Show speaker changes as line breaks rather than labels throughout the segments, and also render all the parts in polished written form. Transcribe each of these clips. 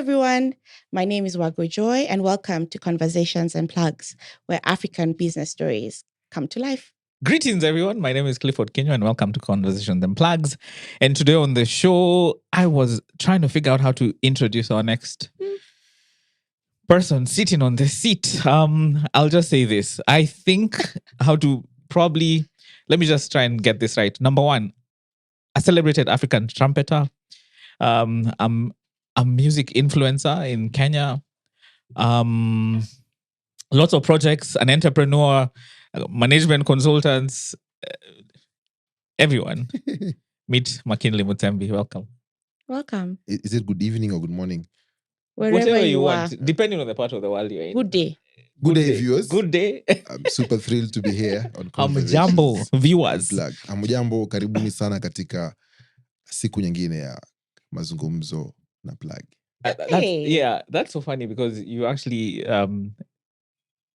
everyone. My name is Wago Joy, and welcome to Conversations and Plugs, where African business stories come to life.
Greetings, everyone. My name is Clifford Kenyo, and welcome to Conversations and Plugs. And today on the show, I was trying to figure out how to introduce our next person sitting on the seat. I'll just say this. I think how to probably, let me just try and get this right. Number one, a celebrated African trumpeter. I'm a music influencer in Kenya. Lots of projects, an entrepreneur, management consultants, everyone. Meet Mackinlay Mutsembi. Welcome.
Welcome.
Is it good evening or good morning?
Wherever
Whatever
you
want,
are.
depending on the part of the world you're in.
Good day.
Good day, viewers.
Good day.
I'm super thrilled to be here on
Hamjambo,
Conversations
viewers.
Plug. Hamjambo, karibuni sana katika siku nyingine ya mazungumzo na plug.
That's so funny because you actually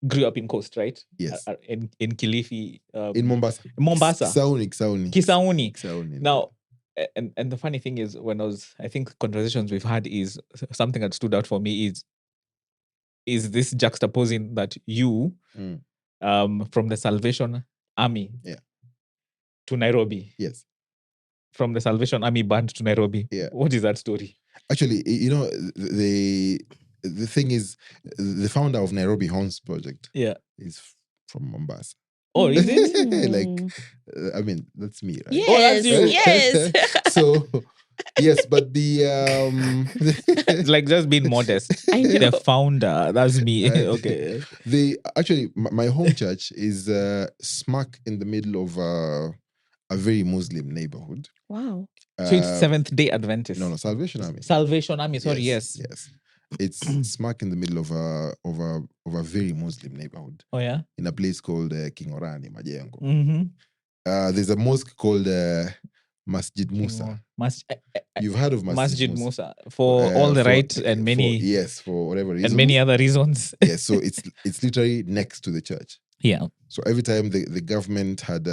grew up in Coast, right?
Yes.
In Kilifi.
In Mombasa.
Kisauni. Now, and the funny thing is, I think conversations we've had is something that stood out for me is this juxtaposing that you from the Salvation Army to Nairobi.
Yes.
From the Salvation Army band to Nairobi.
Yeah.
What is that story?
Actually, the thing is, the founder of Nairobi Horns Project is from Mombasa.
Oh, is it?
That's me, right?
Yes,
Oh, that's you.
Yes.
So, yes, but the
It's like just being modest.
I know.
The founder, that's me. Okay.
My home church is smack in the middle of a very Muslim neighborhood.
Wow.
So it's Seventh-day Adventist.
No, Salvation Army.
Salvation Army. Sorry, yes.
It's smack in the middle of a very Muslim neighborhood.
Oh yeah.
In a place called Kingorani, Majengo.
Mm-hmm.
There's a mosque called Masjid Musa. You've heard of
Masjid Musa for all the right and many.
For whatever reason.
And many other reasons.
Yes, so it's literally next to the church.
Yeah.
So every time the government had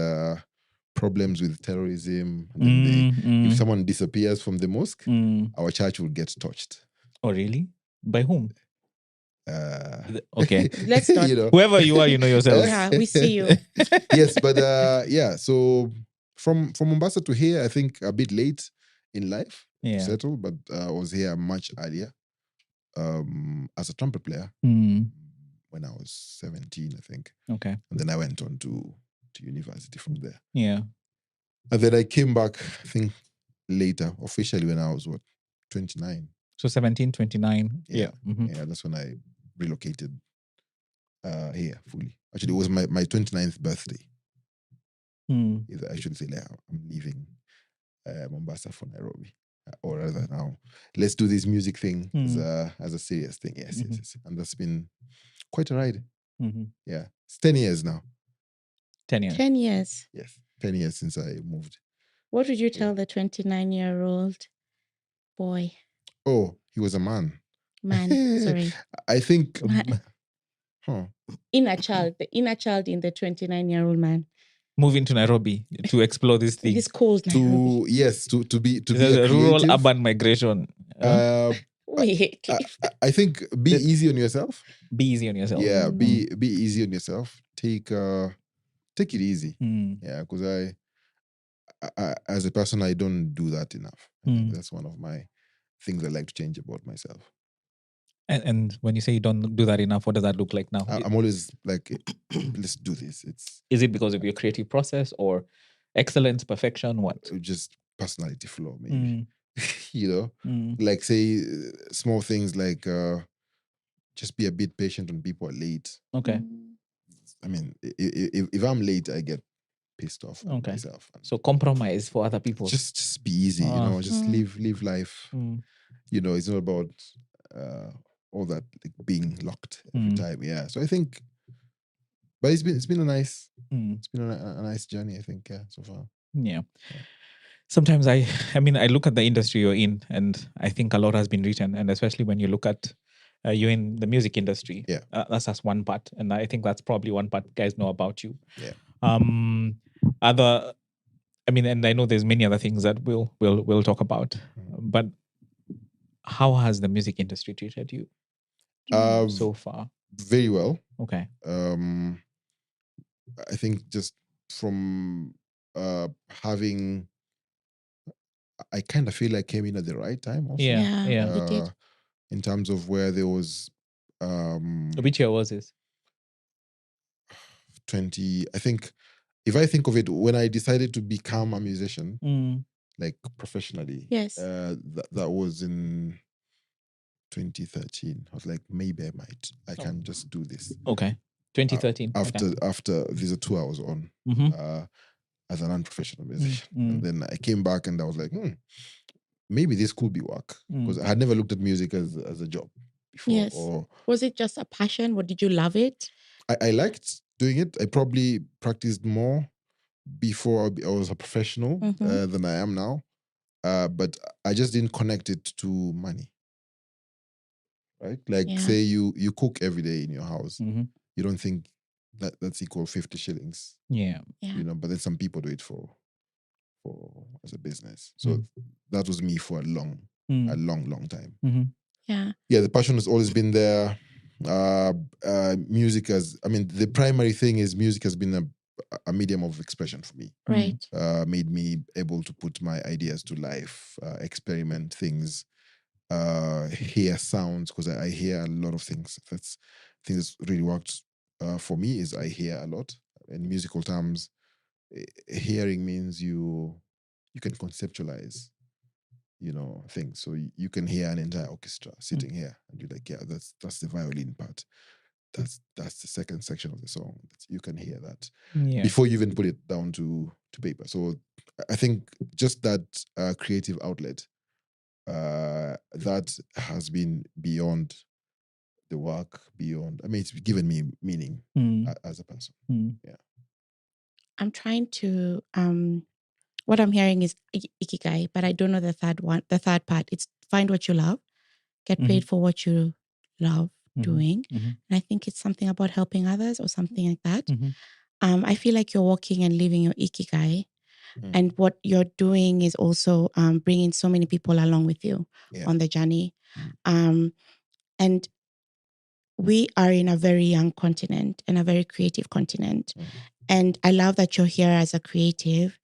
problems with terrorism, and if someone disappears from the mosque, our church will get touched.
Oh really? By whom? Okay.
Let's not.
Whoever you are, you know yourself.
Yeah, we see you.
Yes, but so from Mombasa to here, I think a bit late in life to settle, but I was here much earlier as a trumpet player when I was 17, I think.
Okay.
And then I went on to university from there.
Yeah.
And then I came back, I think, later, officially when I was, 29.
So 17, 29.
Yeah.
Mm-hmm.
Yeah, that's when I relocated here fully. Actually, it was my 29th birthday. I should say, I'm leaving Mombasa for Nairobi. Or rather now, let's do this music thing as a serious thing. Yes. And that's been quite a ride.
Mm-hmm.
Yeah. It's 10 years now.
10 years.
Yes. 10 years since I moved.
What would you tell the 29-year-old boy?
Oh, he was a man.
Sorry.
I think...
Inner child. The inner child in the 29-year-old man.
Moving to Nairobi to explore this thing.
It's called Nairobi.
To be
a rural urban migration.
Wait.
I think be easy on yourself.
Be easy on yourself.
Yeah, be easy on yourself. Take it easy. Yeah, because I as a person, I don't do that enough. I think that's one of my things I like to change about myself.
And when you say you don't do that enough, what does that look like now?
I'm always like, let's do this.
Is it because of your creative process or excellence, perfection? What?
Just personality flaw, maybe. Like say small things like just be a bit patient when people are late.
Okay.
I mean, if I'm late, I get pissed off at myself.
So compromise for other people.
Just be easy, just live life. It's not about all that like being locked every time. Yeah. So I think, but it's been a nice a nice journey, I think, so far.
Yeah. Sometimes I look at the industry you're in, and I think a lot has been written, and especially when you look at you in the music industry.
Yeah.
That's one part, and I think that's probably one part guys know about you.
Yeah.
And I know there's many other things that we'll talk about, but how has the music industry treated you so far?
Very well.
Okay.
I think just from having, I kind of feel I came in at the right time also.
Yeah.
you did.
In terms of where there was
Which year was this?
20, I think, if I think of it, when I decided to become a musician, like professionally,
Yes.
that was in 2013. I was like, maybe I can just do this.
Okay. 2013.
After these are 2 hours on as an unprofessional musician. And then I came back and I was like, maybe this could be work. Because I had never looked at music as a job before.
Yes.
Or
was it just a passion? Or did you love it?
I liked doing it. I probably practiced more before I was a professional than I am now. But I just didn't connect it to money. Right? Like say you cook every day in your house. You don't think that's equal 50 shillings.
Yeah.
Yeah.
But then some people do it for as a business. So that was me for a long time.
Yeah.
Yeah, the passion has always been there. Music the primary thing is music has been a medium of expression for me.
Right.
Made me able to put my ideas to life, experiment things, hear sounds, because I hear a lot of things. That's things that's really worked for me is I hear a lot. In musical terms, hearing means you can conceptualize, things. So you can hear an entire orchestra sitting here, and you're like, yeah, that's the violin part. That's the second section of the song. You can hear that before you even put it down to paper. So I think just that creative outlet that has been beyond the work, beyond. It's given me meaning as a person. Yeah.
I'm trying to what I'm hearing is ikigai, but I don't know the third one. The third part, it's find what you love, get paid for what you love doing. And I think it's something about helping others or something like that. I feel like you're walking and living your ikigai, and what you're doing is also bringing so many people along with you on the journey. And we are in a very young continent and a very creative continent. And I love that you're here as a creative.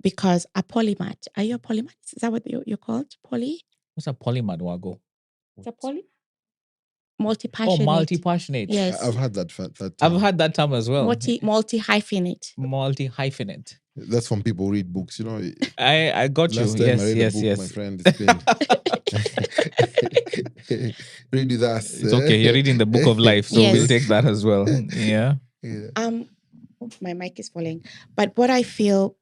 Because a polymath, are you a polymath? Is that what you're called? Poly?
What's a polymath, Wago?
It's a poly? Multi-passionate.
Oh, multi-passionate.
Yes.
I've had that term.
I've had that term as well.
Multi-hyphenate.
Multi-hyphenate.
That's from people who read books,
I got you.
Last time
Yes,
I read
yes,
a book,
yes.
my friend, it's been read with us.
It's okay. You're reading the book of life, so
Yes.
we'll take that as well. Yeah.
My mic is falling. But what I feel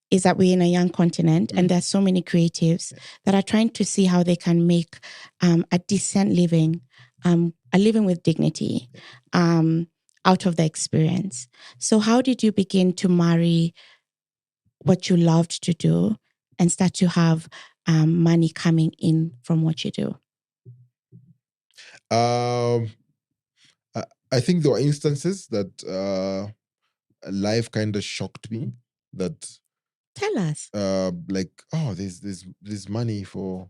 is that we're in a young continent and there's so many creatives that are trying to see how they can make a decent living, a living with dignity out of the experience. So how did you begin to marry what you loved to do and start to have money coming in from what you do?
I think there were instances that life kind of shocked me. That
Tell us.
There's money for.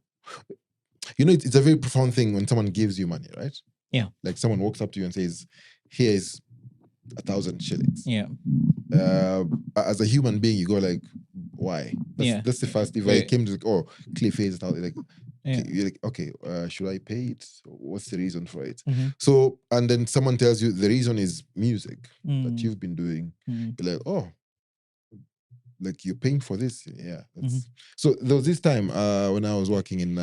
It's a very profound thing when someone gives you money, right?
Yeah.
Like someone walks up to you and says, "Here is 1,000 shillings."
Yeah.
As a human being, you go like, "Why?" That's the first. If I came to Cliff is like. You're like, okay, should I pay it? What's the reason for it? So, and then someone tells you the reason is music that you've been doing. You're like, oh, like you're paying for this? Yeah. So there was this time when I was working in,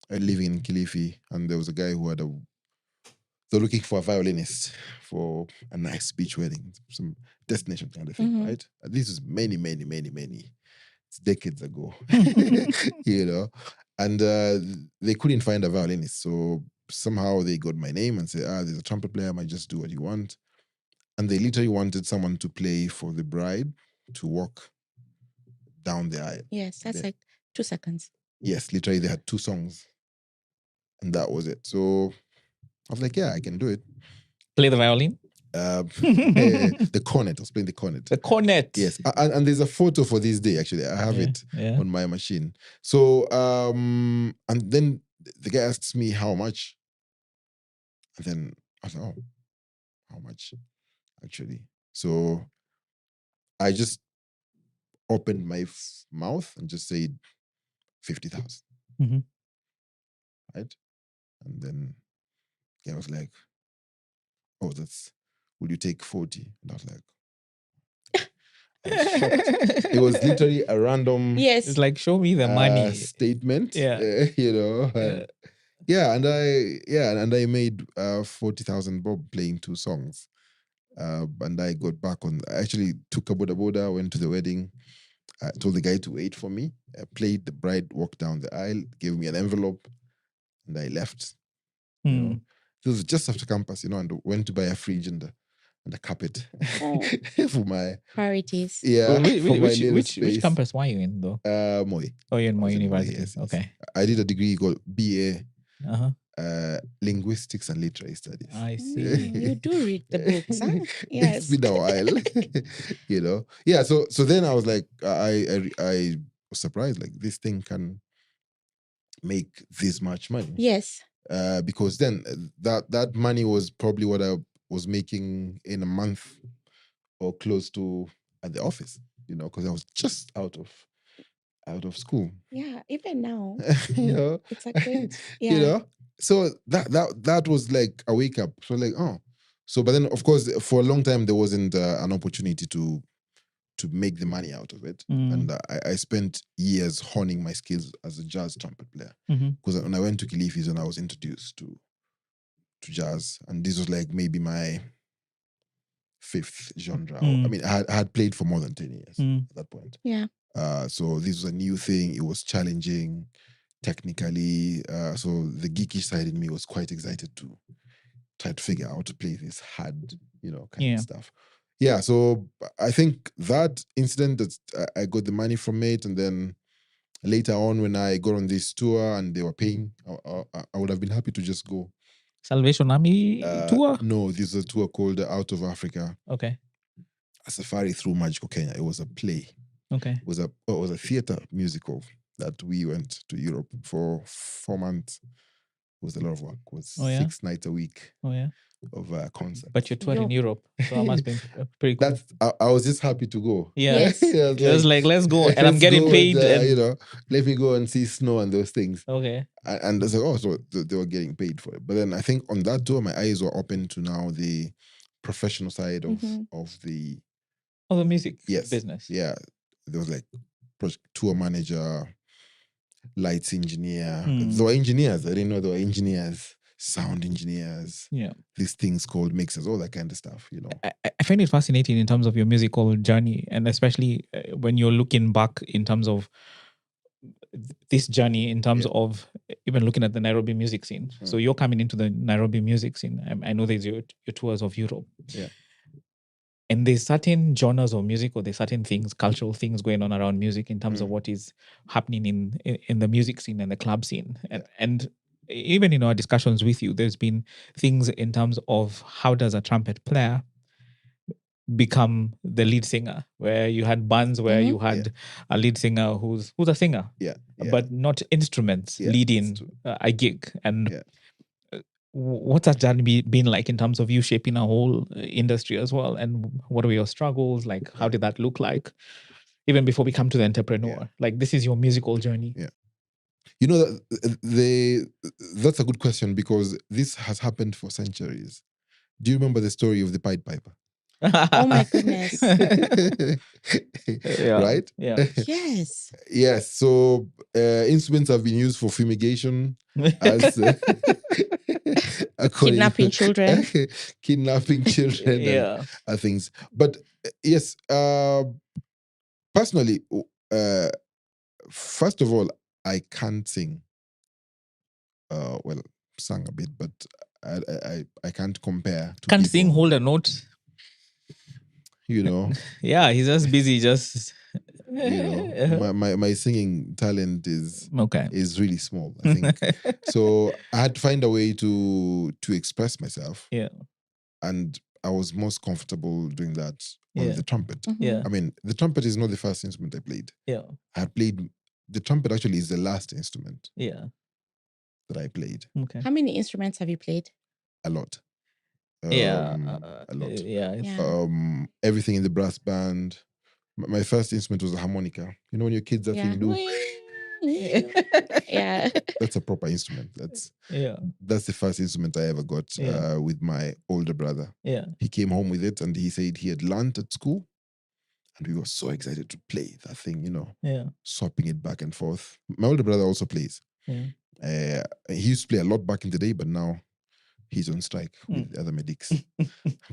living in Kilifi, and there was a guy who they're looking for a violinist for a nice beach wedding, some destination kind of thing, right? This was many decades ago, and they couldn't find a violinist. So somehow they got my name and said, there's a trumpet player, I might just do what you want. And they literally wanted someone to play for the bride to walk down the aisle.
Yes, that's like 2 seconds.
Yes, literally they had 2 songs and that was it. So I was like, yeah, I can do it.
Play the violin?
The cornet. I was playing the cornet.
The cornet.
Yes, and there's a photo for this day. Actually, I have it on my machine. So, and then the guy asks me how much, and then I was like, "Oh, how much?" Actually, so I just opened my mouth and just said 50,000.
Mm-hmm.
Right, and then the guy was like, "Oh, will you take 40?" And I was like, I was shocked. It was literally a random
It's like, show me the money
statement.
Yeah.
You know. And I made 40,000 bob playing 2 songs. And I got back on. I actually took a boda, went to the wedding. I told the guy to wait for me. I played the bride, walked down the aisle, gave me an envelope, and I left. You know, it was just after campus, and went to buy a fridge and a carpet for my
priorities.
Yeah,
which campus were you in though?
Moi.
Oh, you're in Moi
in Moi,
University.
yes.
Okay.
I did a degree called BA, Linguistics and Literary Studies.
I see.
You do read the books, huh? Yes.
It's been a while, Yeah. So then I was like, I was surprised, like this thing can make this much money.
Yes.
Because then that money was probably what I was making in a month or close to at the office, because I was just out of school.
Yeah, even now.
It's
a great, yeah.
So that was like a wake up. So like, but then of course for a long time there wasn't an opportunity to make the money out of it, and I spent years honing my skills as a jazz trumpet player, because when I went to Kilifi is when I was introduced to jazz, and this was like maybe my 5th genre. I mean, I had played for more than 10 years at that point.
Yeah.
So this was a new thing. It was challenging technically. So the geekish side in me was quite excited to try to figure out how to play this hard, kind of stuff. Yeah. So I think that incident that I got the money from it, and then later on when I got on this tour and they were paying, I would have been happy to just go.
Salvation Army tour?
No, this is a tour called Out of Africa.
Okay.
A safari through magical Kenya. It was a play.
Okay.
It was a theater musical that we went to Europe for 4 months. It was a lot of work. It was 6 nights a week.
Oh yeah.
Of concert.
But you toured in Europe, so that must be pretty cool.
I was just happy to go.
Yeah. Yes. I was like, let's go, and I'm getting paid.
And, let me go and see snow and those things.
Okay.
And I was like, so they were getting paid for it. But then I think on that tour, my eyes were open to now the professional side of the
music business.
Yeah. There was like tour manager, lights engineer. There were engineers. I didn't know there were engineers, sound engineers.
Yeah.
These things called mixers, all that kind of stuff,
I find it fascinating in terms of your musical journey, and especially when you're looking back in terms of this journey, in terms of even looking at the Nairobi music scene. So you're coming into the Nairobi music scene. I know there's your tours of Europe.
Yeah.
And there's certain genres of music, or there's certain things, cultural things going on around music in terms of what is happening in the music scene and the club scene. And even in our discussions with you, there's been things in terms of how does a trumpet player become the lead singer, where you had bands where you had a lead singer who's a singer, but not instruments leading a gig. And what's that journey been like in terms of you shaping a whole industry as well? And what were your struggles? Like, how did that look like? Even before we come to the entrepreneur, like this is your musical journey.
Yeah. That's a good question, because this has happened for centuries. Do you remember the story of the Pied Piper?
Oh my goodness.
Right?
Yeah.
Yes.
Yes. So instruments have been used for fumigation as
kidnapping children.
And things. But yes, personally, first of all, I can't sing. Well, sang a bit, but I can't compare to
Can't
people.
sing, hold a note.
Yeah,
he's just busy,
my singing talent is really small, I think. So I had to find a way to express myself.
Yeah.
And I was most comfortable doing that on
Yeah.
the trumpet.
Yeah.
I mean, the trumpet is not the first instrument I played.
Yeah.
I played the trumpet. Actually, is the last instrument
Yeah.
that I played.
Okay.
How many instruments have you played?
A lot.
Yeah.
A lot.
Yeah.
Yeah.
Everything in the brass band. My first instrument was a harmonica. You know when your kids that
Yeah.
thing do.
Yeah.
That's a proper instrument. That's the first instrument I ever got with my older brother.
Yeah.
He came home with it and he said he had learned at school, and we were so excited to play that thing. You know, swapping it back and forth. My older brother also plays.
Yeah.
He used to play a lot back in the day, but now he's on strike with the other medics.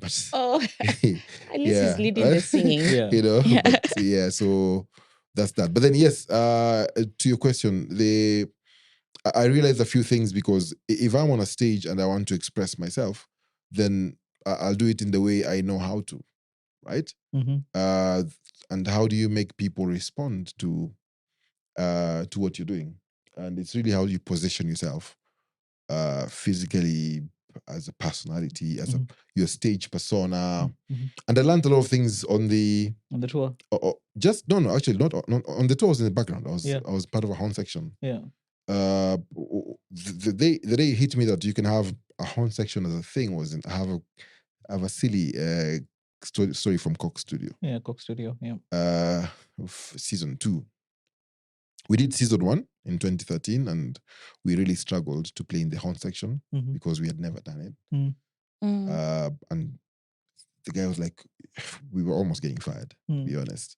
But
at least he's leading the singing.
You know, but so that's that. But then yes, to your question, I realized a few things, because if I'm on a stage and I want to express myself, then I'll do it in the way I know how to, right? And how do you make people respond to what you're doing? And it's really how you position yourself physically, as a personality, as your stage persona. And I learned a lot of things on the
tour.
Actually not on the tour. I was in the background. I was part of a horn section. The day it hit me that you can have a horn section as a thing was I have a silly story from Coke Studio.
Yeah, Coke Studio. Yeah.
Season 2. We did season 1 in 2013, and we really struggled to play in the horn section because we had never done it. And the guy was like, we were almost getting fired, to be honest,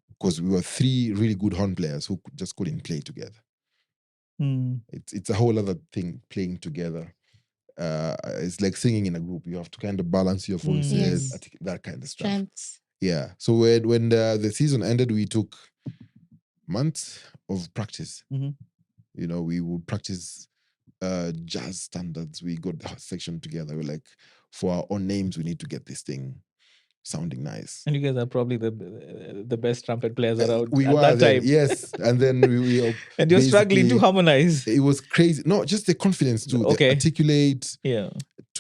because we were 3 really good horn players who just couldn't play together. It's a whole other thing, playing together. It's like singing in a group. You have to kind of balance your voices, that kind of stuff.
Strengths.
Yeah. So when the season ended, we took months of practice. You know, we would practice jazz standards. We got the section together. We're like, for our own names, we need to get this thing sounding nice.
And you guys are probably the best trumpet players around
we
at
were
that
then,
time.
yes. And then we
and you're struggling to harmonize.
It was crazy. No, just the confidence to articulate, to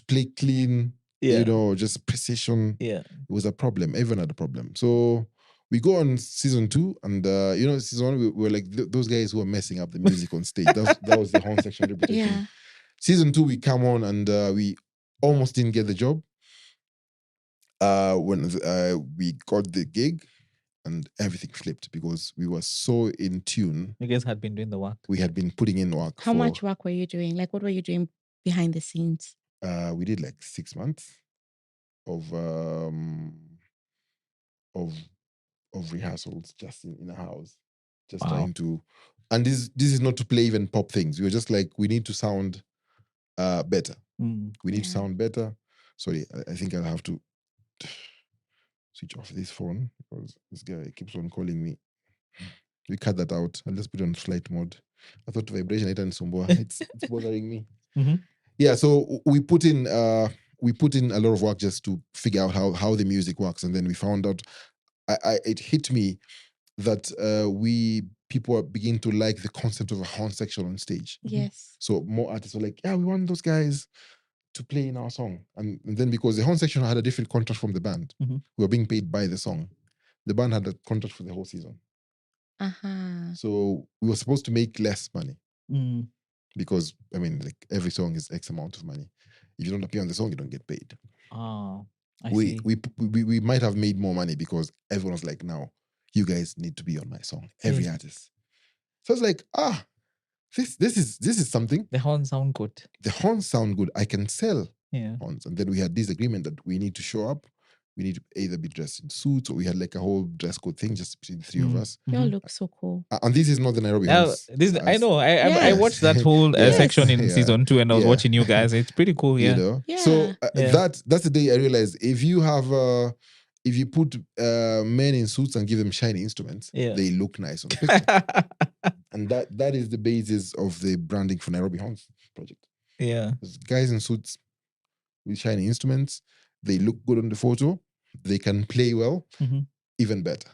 play clean, you know, just precision.
Yeah.
It was a problem. Everyone had a problem. So we go on season 2, and you know, season 1 we were like those guys who are messing up the music on stage. That was the horn section reputation.
Yeah.
Season 2 we come on, and we almost didn't get the job. When we got the gig, and everything flipped because we were so in tune.
You guys had been doing the work.
We had been putting in work.
How much work were you doing? Like, what were you doing behind the scenes?
We did like 6 months of rehearsals just in a house, just trying to. And this is not to play even pop things. We were just like, we need to sound better. We need to sound better. Sorry, I think I'll have to switch off this phone because this guy keeps on calling me. We cut that out. I'll just put it on flight mode. I thought vibration it's bothering me. Yeah, so we put in a lot of work just to figure out how the music works, and then we found out. It hit me that people are beginning to like the concept of a horn section on stage.
Yes.
So more artists were like, yeah, we want those guys to play in our song. And then because the horn section had a different contract from the band, we were being paid by the song. The band had a contract for the whole season. So we were supposed to make less money. Because, I mean, like every song is X amount of money. If you don't appear on the song, you don't get paid.
I see.
We might have made more money because everyone's like, now, you guys need to be on my song. Every artist. So it's like, this is something.
The horns sound good.
The horns sound good. I can sell horns. And then we had this agreement that we need to show up. We need to either be dressed in suits, or we had like a whole dress code thing just between the 3 of us.
You all look so cool.
And this is not the Nairobi Horns.
I know. I watched that whole section in season 2, and I was watching you guys. It's pretty cool. Yeah.
You know? So that's the day I realized if you put men in suits and give them shiny instruments, they look nice on picture. And that is the basis of the branding for Nairobi Horns Project.
Yeah.
There's guys in suits with shiny instruments. They look good on the photo. They can play well, even better,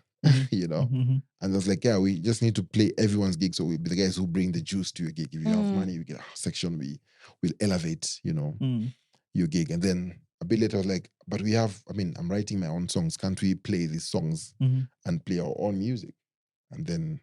you know? And I was like, yeah, we just need to play everyone's gig. So we'll be the guys who bring the juice to your gig. If you have money, we get a section, we'll elevate, you know, your gig. And then a bit later I was like, but I'm writing my own songs. Can't we play these songs and play our own music? And then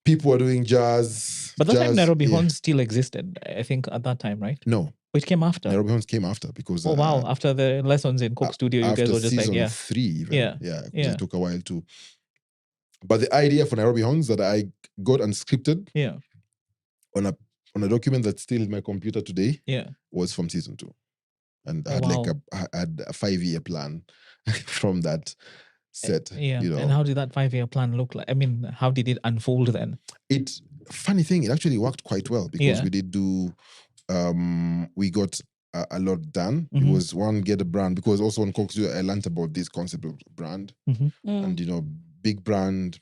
people were doing jazz.
But that time Nairobi
yeah.
Horns still existed, I think, at that time, right?
No.
It came after.
Nairobi Horns came after because...
Oh, wow. After the lessons in Coke Studio, you guys were just like,
After season 3 even.
Yeah.
It took a while to... But the idea for Nairobi Horns that I got unscripted on a document that's still in my computer today was from season 2. And I had a 5-year plan from that set. You know.
And how did that 5-year plan look like? I mean, how did it unfold then?
Funny thing, it actually worked quite well because we did do... we got a lot done. It was one, get a brand, because also on Coke Studio I learned about this concept of brand. And, you know, big brand,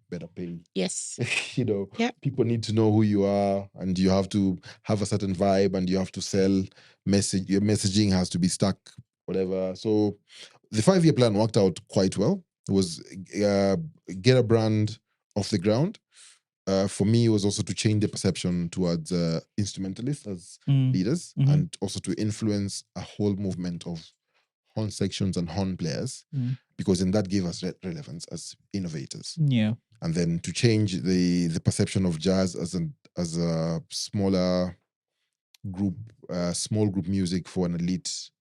better pay.
Yes.
You know, people need to know who you are, and you have to have a certain vibe, and you have to sell message. Your messaging has to be stuck, whatever. So the 5-year plan worked out quite well. It was get a brand off the ground. For me, it was also to change the perception towards instrumentalists as leaders, and also to influence a whole movement of horn sections and horn players, because then that gave us relevance as innovators.
Yeah.
And then to change the perception of jazz as a smaller group, small group music for an elite,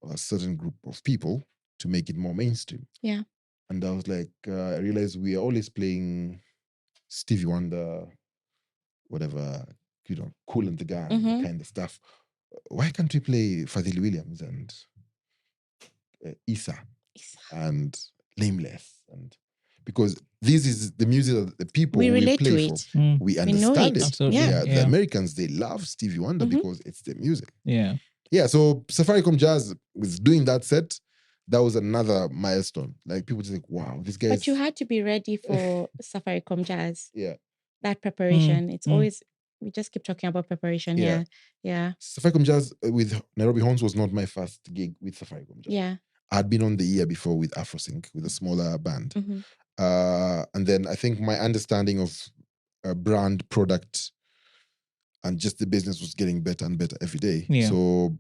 a certain group of people, to make it more mainstream.
Yeah.
And I was like, I realized we are always playing Stevie Wonder, whatever, you know, Kool and the Gang kind of stuff. Why can't we play Fadil Williams and Issa and Nameless? And because this is the music that the people we
relate
play
to it.
For, we understand it.
Absolutely.
Yeah.
The Americans, they love Stevie Wonder because it's their music.
Yeah.
So Safaricom Jazz was doing that set. That was another milestone. Like, people just like, wow, this guy.
But you had to be ready for Safaricom Jazz.
Yeah.
That preparation. It's always, we just keep talking about preparation. Yeah.
Safaricom Jazz with Nairobi Horns was not my first gig with Safaricom Jazz.
Yeah.
I'd been on the year before with AfroSync, with a smaller band. And then I think my understanding of brand, product, and just the business was getting better and better every day.
Yeah.
So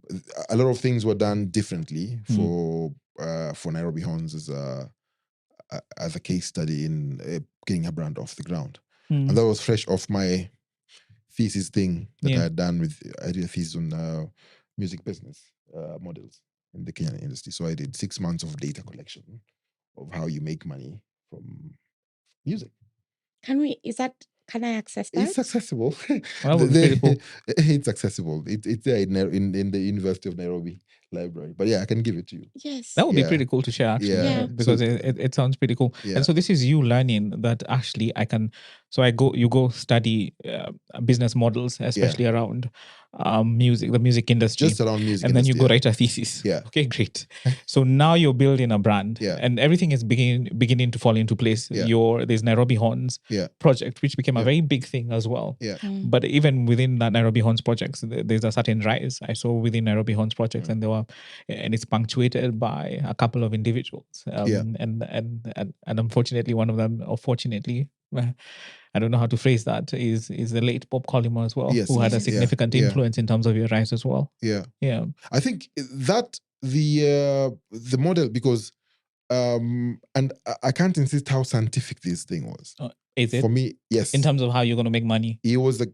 a lot of things were done differently for Nairobi Horns as a case study in getting a brand off the ground. And that was fresh off my thesis thing that I had done I did a thesis on music business models in the Kenyan industry. So I did 6 months of data collection of how you make money from music.
Can I access that?
It's accessible.
Well, that would be pretty cool.
It's accessible. It's there in the University of Nairobi library. But yeah, I can give it to you.
Yes.
That would be pretty cool to share, actually.
Yeah.
Because it sounds pretty cool.
Yeah.
And so this is you learning that actually you go study business models, especially around the music industry.
Just around music
and then
industry,
you go write a thesis.
Yeah.
Okay, great. So now you're building a brand.
Yeah.
And everything is beginning to fall into place.
Yeah.
There's Nairobi Horns Project, which became a very big thing as well.
Yeah.
But even within that Nairobi Horns Project, there's a certain rise I saw within Nairobi Horns Project, and it's punctuated by a couple of individuals. And unfortunately, one of them, or fortunately, I don't know how to phrase that, is the late Bob Collymore as well, who had a significant influence in terms of your rise as well.
Yeah.
Yeah.
I think that the model, because and I can't insist how scientific this thing was.
Is it?
For me, yes.
In terms of how you're going to make money?
It was a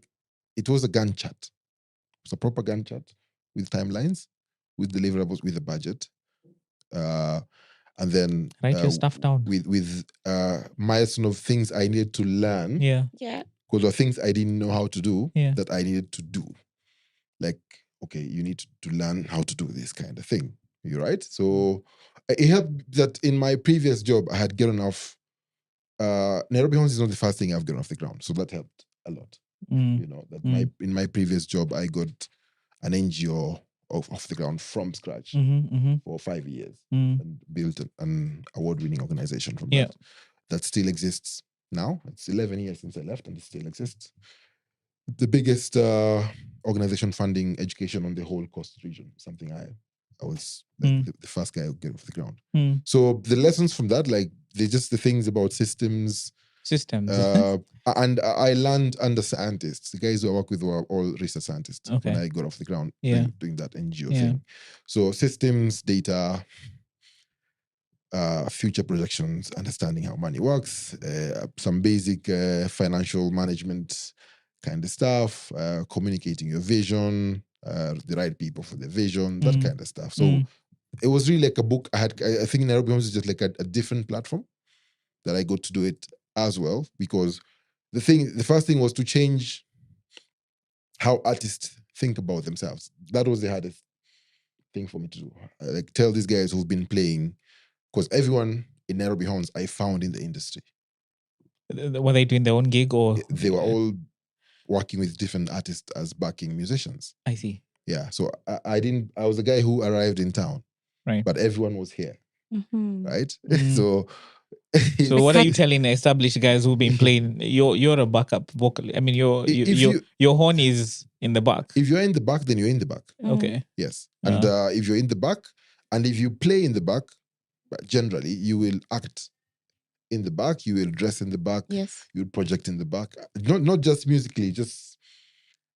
Gantt chart. It was a proper Gantt chart with timelines, with deliverables, with a budget. And then
write your stuff down
with milestone of things I needed to learn.
Yeah.
Because there were things I didn't know how to do that I needed to do. Like, okay, you need to learn how to do this kind of thing. You're right. So it helped that in my previous job I had gotten off. Nairobi Horns is not the first thing I've gotten off the ground, so that helped a lot. You know that in my previous job I got an NGO off the ground from scratch for 5 years and built an award-winning organization from that still exists now. It's 11 years since I left, and it still exists. The biggest organization funding education on the whole coast region. Something I was the first guy who get off the ground. So the lessons from that, like they're just the things about systems,
Systems.
And I learned under scientists. The guys who I work with were all research scientists when I got off the ground doing that NGO thing. So systems, data, future projections, understanding how money works, some basic financial management kind of stuff, communicating your vision, the right people for the vision, that kind of stuff. So it was really like a book. I think Nairobi Horns is just like a different platform that I got to do it as well, because the first thing was to change how artists think about themselves. That was the hardest thing for me to do. Like tell these guys who've been playing, because everyone in Nairobi Horns I found in the industry.
Were they doing their own gig or?
They were all working with different artists as backing musicians.
I see.
Yeah. So I was the guy who arrived in town.
Right.
But everyone was here. Right?
So what are you telling established guys who've been playing? You're a backup vocal. I mean, your horn is in the back.
If you're in the back, then you're in the back.
Okay.
Yes. And if you're in the back, and if you play in the back, generally you will act in the back. You will dress in the back.
Yes.
You'll project in the back. Not just musically, just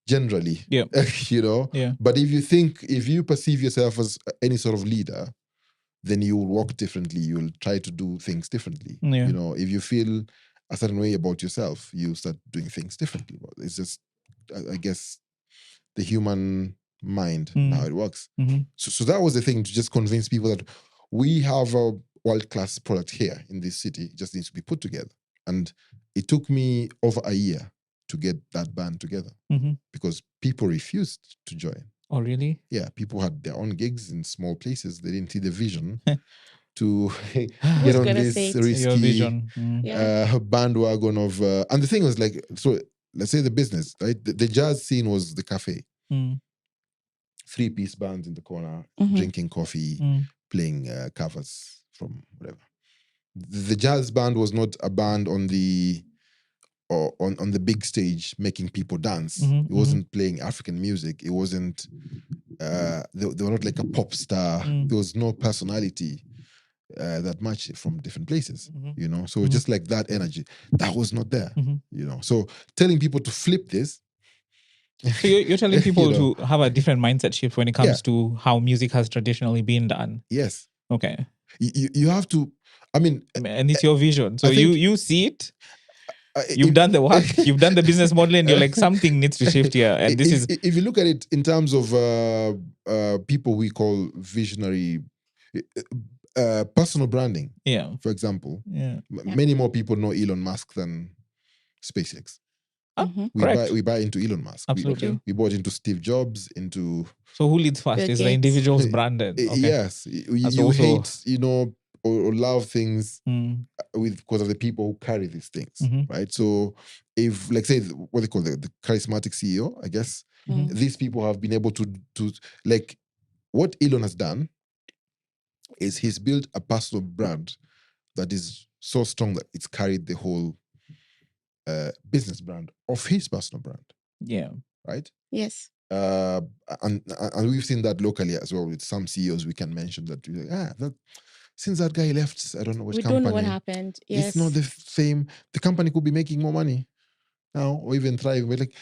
generally.
Yeah.
You know.
Yeah.
But if you perceive yourself as any sort of leader, then you will walk differently. You will try to do things differently.
Yeah.
You know, if you feel a certain way about yourself, you start doing things differently. It's just, I guess, the human mind, how it works. So that was the thing, to just convince people that we have a world-class product here in this city. It just needs to be put together. And it took me over a year to get that band together because people refused to join.
Oh, really?
Yeah, people had their own gigs in small places. They didn't see the vision to get on this risky bandwagon of... and the thing was like, so let's say the business, right? The jazz scene was the cafe. 3-piece bands in the corner, drinking coffee, playing covers from whatever. The jazz band was not a band on the big stage making people dance. It wasn't playing African music. It wasn't, they were not like a pop star. There was no personality that much from different places, you know? So just like that energy, that was not there, you know? So telling people to flip this.
So you're telling people to have a different mindset shift when it comes to how music has traditionally been done.
Yes.
Okay.
You have to, I mean...
And it's your vision. So you see it. You've done the work, you've done the business model, and you're like, something needs to shift here. And this is...
If you look at it in terms of people we call visionary, personal branding, for example, many more people know Elon Musk than SpaceX. We buy into Elon Musk.
Absolutely.
We bought into Steve Jobs, into...
So who leads first? Is the individual's branded? Okay.
Yes. You hate, you know, or love things because of the people who carry these things, right? So if, like, say, what they call the charismatic CEO, I guess, these people have been able to like, what Elon has done is he's built a personal brand that is so strong that it's carried the whole business brand of his personal brand.
Yeah.
Right?
Yes.
And we've seen that locally as well with some CEOs we can mention that, since that guy left, I don't know which company.
We don't know what happened. Yes.
It's not the same. The company could be making more money now or even thriving. But like,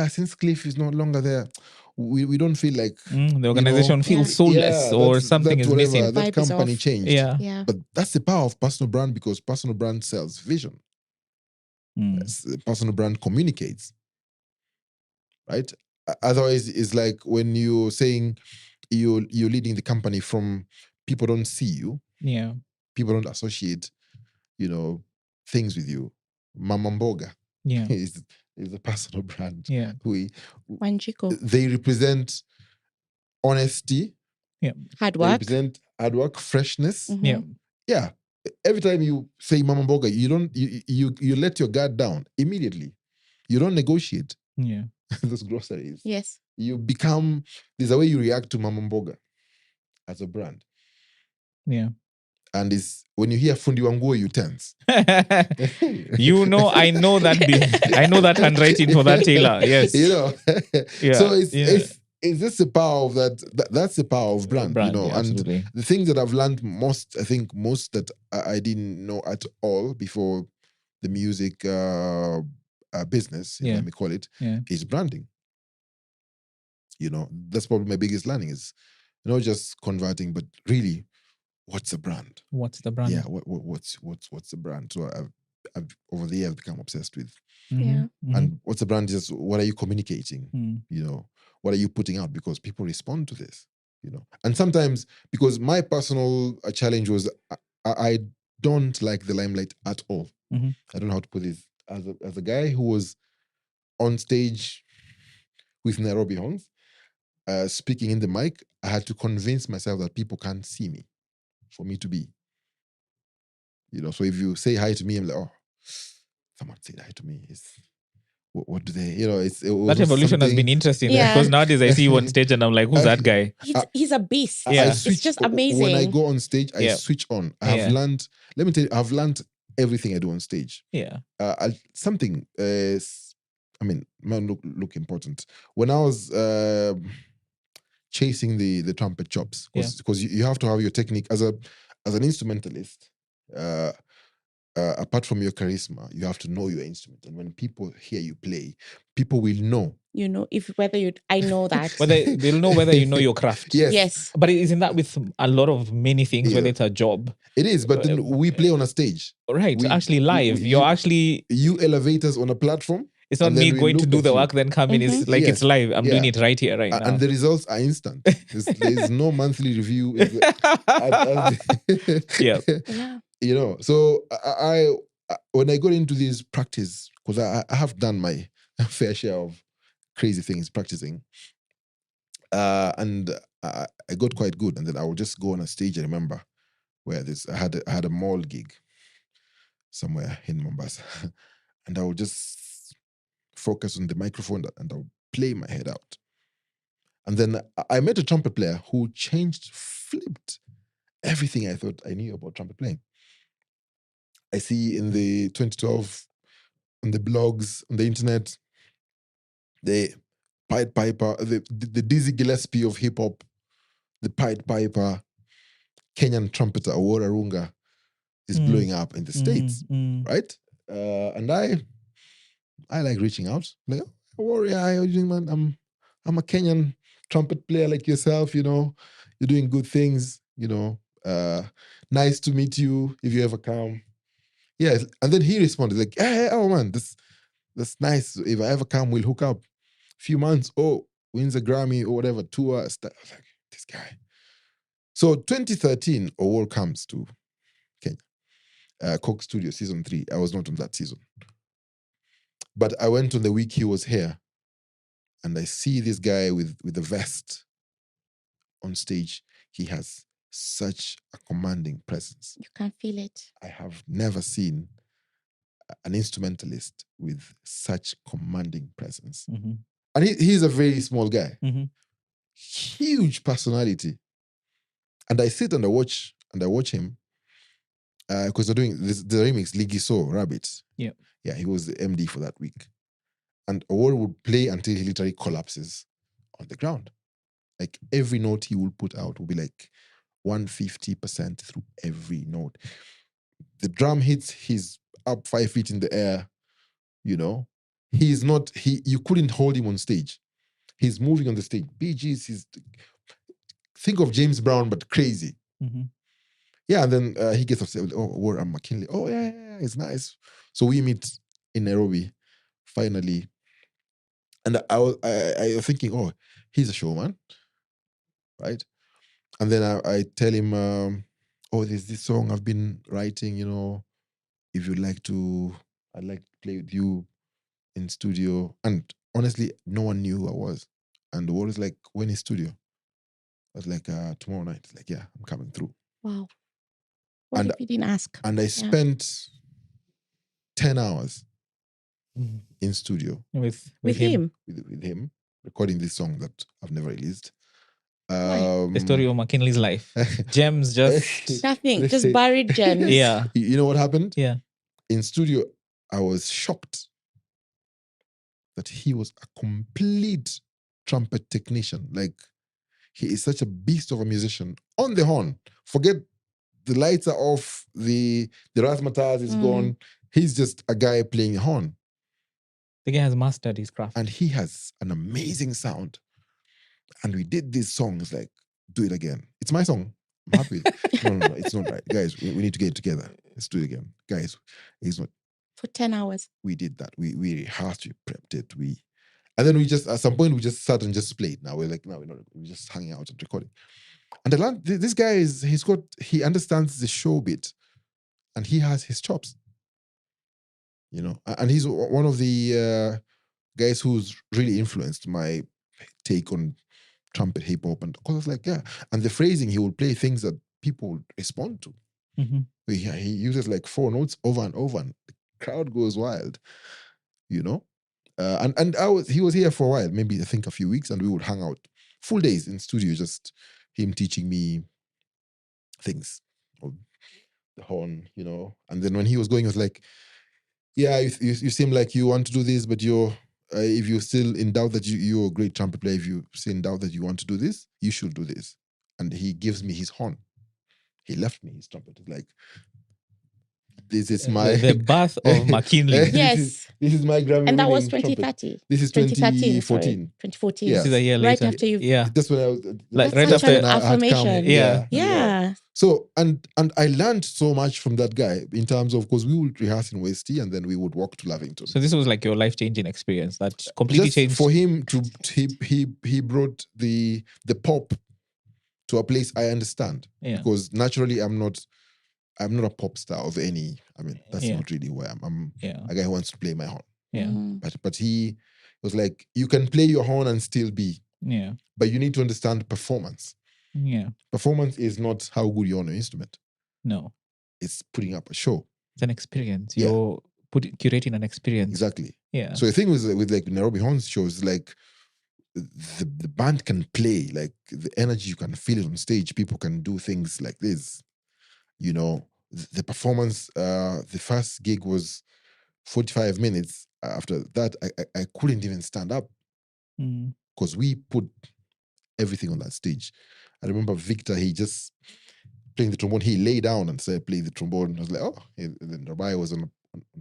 since Cliff is no longer there, we don't feel like...
the organization feels soulless or something is missing.
That company changed.
Yeah.
But that's the power of personal brand, because personal brand sells vision. Personal brand communicates. Right? Otherwise, it's like when you're saying you're leading the company from people don't see you.
Yeah.
People don't associate, things with you. Mama Mboga is a personal brand.
Yeah.
Wanjiko.
They represent honesty.
Yeah. Hard work.
They represent hard work, freshness.
Yeah.
Yeah. Every time you say Mama Mboga, you let your guard down immediately. You don't negotiate.
Yeah.
Those groceries.
Yes.
There's a way you react to Mama Mboga as a brand.
Yeah.
And when you hear Fundi Wanguo, you tense.
I know that handwriting for that tailor. Yes.
So it's just the power of that. That's the power of brand,
Yeah,
and
absolutely.
the things that I've learned most that I didn't know at all before the music business, if I may call it, is branding. You know, that's probably my biggest learning is not just converting, but really, what's the brand?
What's the brand?
Yeah, what's the brand? So I've over the years become obsessed with. And what's the brand? Is what are you communicating? You know, what are you putting out? Because people respond to this. You know, and sometimes because my personal challenge was I don't like the limelight at all. I don't know how to put this. As a guy who was on stage with Nairobi Horns, speaking in the mic, I had to convince myself that people can't see me for me to be. You know, so if you say hi to me, I'm like, oh, someone said hi to me. What do they, you know, it
that evolution has been interesting because nowadays I see you on stage and I'm like, who's that guy?
He's a beast.
It's
just amazing.
When I go on stage, I switch on. I have learned, let me tell you, I've learned everything I do on stage. Something, I mean, might look important. When I was chasing the trumpet chops, because you have to have your technique as an instrumentalist. Apart from your charisma, you have to know your instrument, and when people hear you play, people will know.
You know, I know that.
They'll know whether you know your craft.
Yes.
But isn't that with a lot of many things, whether it's a job?
It is, but then we play on a stage.
Right, actually live. You
elevate us on a platform.
It's not me going to do the work, then come in. It's like it's live. I'm doing it right here, right now.
And the results are instant. There's no monthly review. You know, so I when I got into this practice, because I have done my fair share of crazy things practicing, and I got quite good. And then I would just go on a stage. I remember where I had a mall gig somewhere in Mombasa, and I would just focus on the microphone and I would play my head out. And then I met a trumpet player who flipped everything I thought I knew about trumpet playing. I see in the 2012, on the blogs, on the internet, the Pied Piper, the Dizzy Gillespie of hip hop, the Pied Piper, Kenyan trumpeter Awora Runga is blowing up in the States, right? And I like reaching out, like, Awora, how are you doing, man? I'm a Kenyan trumpet player like yourself, you know, you're doing good things, you know. Nice to meet you if you ever come. Yeah, and then he responded like, hey, oh man, that's nice. If I ever come, we'll hook up. Few months, wins a Grammy or whatever, tour. I was like, this guy. So 2013, Award comes to Kenya. Coke Studio, season 3. I was not on that season. But I went on the week he was here, and I see this guy with a vest on stage. He has such a commanding presence.
You can feel it.
I have never seen an instrumentalist with such commanding presence. And he's a very small guy. Huge personality. And I sit and I watch him because they're doing the remix, Ligiso Rabbit. Yeah, he was the MD for that week. And Award would play until he literally collapses on the ground. Like every note he will put out will be like 150% through every note. The drum hits, he's up 5 feet in the air, you know. You couldn't hold him on stage. He's moving on the stage. BGs, think of James Brown, but crazy. Yeah, and then he gets upset. Oh, I'm Mackinlay. Oh, yeah, it's nice. So we meet in Nairobi, finally. And I was thinking, oh, he's a showman, right? And then I tell him, there's this song I've been writing, you know, if you'd like to, I'd like to play with you in studio. And honestly, no one knew who I was. And the word is like, when is studio? I was like, tomorrow night. Like, yeah, I'm coming through.
Wow. What if you didn't ask?
And I spent 10 hours in studio.
With him?
With him, recording this song that I've never released.
The story of Mackinlay's life. Gems just...
Nothing, just buried gems.
Yeah.
You know what happened?
Yeah.
In studio, I was shocked that he was a complete trumpet technician. Like, he is such a beast of a musician. On the horn, forget the lights are off, the razzmatazz is gone. He's just a guy playing a horn.
The guy has mastered his craft.
And he has an amazing sound. And we did these songs like, do it again. It's my song. I'm happy. No, it's not right. Guys, we need to get it together. Let's do it again. Guys, it's not.
For 10 hours.
We did that. We rehearsed, we prepped it. And then we just, at some point, we just sat and just played. Now we're like, no, we're just hanging out and recording. And this guy he understands the show bit and he has his chops. You know, and he's one of the guys who's really influenced my take on trumpet hip hop. And because I was like, yeah. And the phrasing, he will play things that people would respond to.
Mm-hmm.
He uses like 4 notes over and over, and the crowd goes wild, you know. And he was here for a while, maybe I think a few weeks, and we would hang out full days in studio, just him teaching me things of the horn, you know. And then when he was going, I was like, yeah, you seem like you want to do this, but if you're still in doubt that you're a great trumpet player, if you're still in doubt that you want to do this, you should do this. And he gives me his horn. He left me his trumpet. It's like, this is my...
The birth of Mackinlay.
Yes.
This is my Grammy.
And that was
trumpet.
2030.
This is
2013.
2014.
2014.
Yeah.
This is a year later.
Right after you...
Yeah.
That's when I was...
Like
right
after
an affirmation.
Yeah.
So, and I learned so much from that guy in terms of, because we would rehearse in West T and then we would walk to Lavington.
So this was like your life-changing experience that completely
Just
changed.
for him he brought the pop to a place I understand.
Yeah.
Because naturally I'm not a pop star of any, that's not really where I'm a guy who wants to play my horn.
Yeah.
But he was like, you can play your horn and still be.
Yeah.
But you need to understand performance.
Yeah.
Performance is not how good you're on an instrument.
No.
It's putting up a show.
It's an experience. You're curating an experience.
Exactly.
Yeah.
So the thing with like Nairobi Horns shows, like the band can play, like the energy, you can feel it on stage. People can do things like this. You know, the performance, the first gig was 45 minutes. After that, I couldn't even stand up because we put everything on that stage. I remember Victor, he just playing the trombone. He lay down and started playing the trombone. I was like, oh. And then Rabbi was on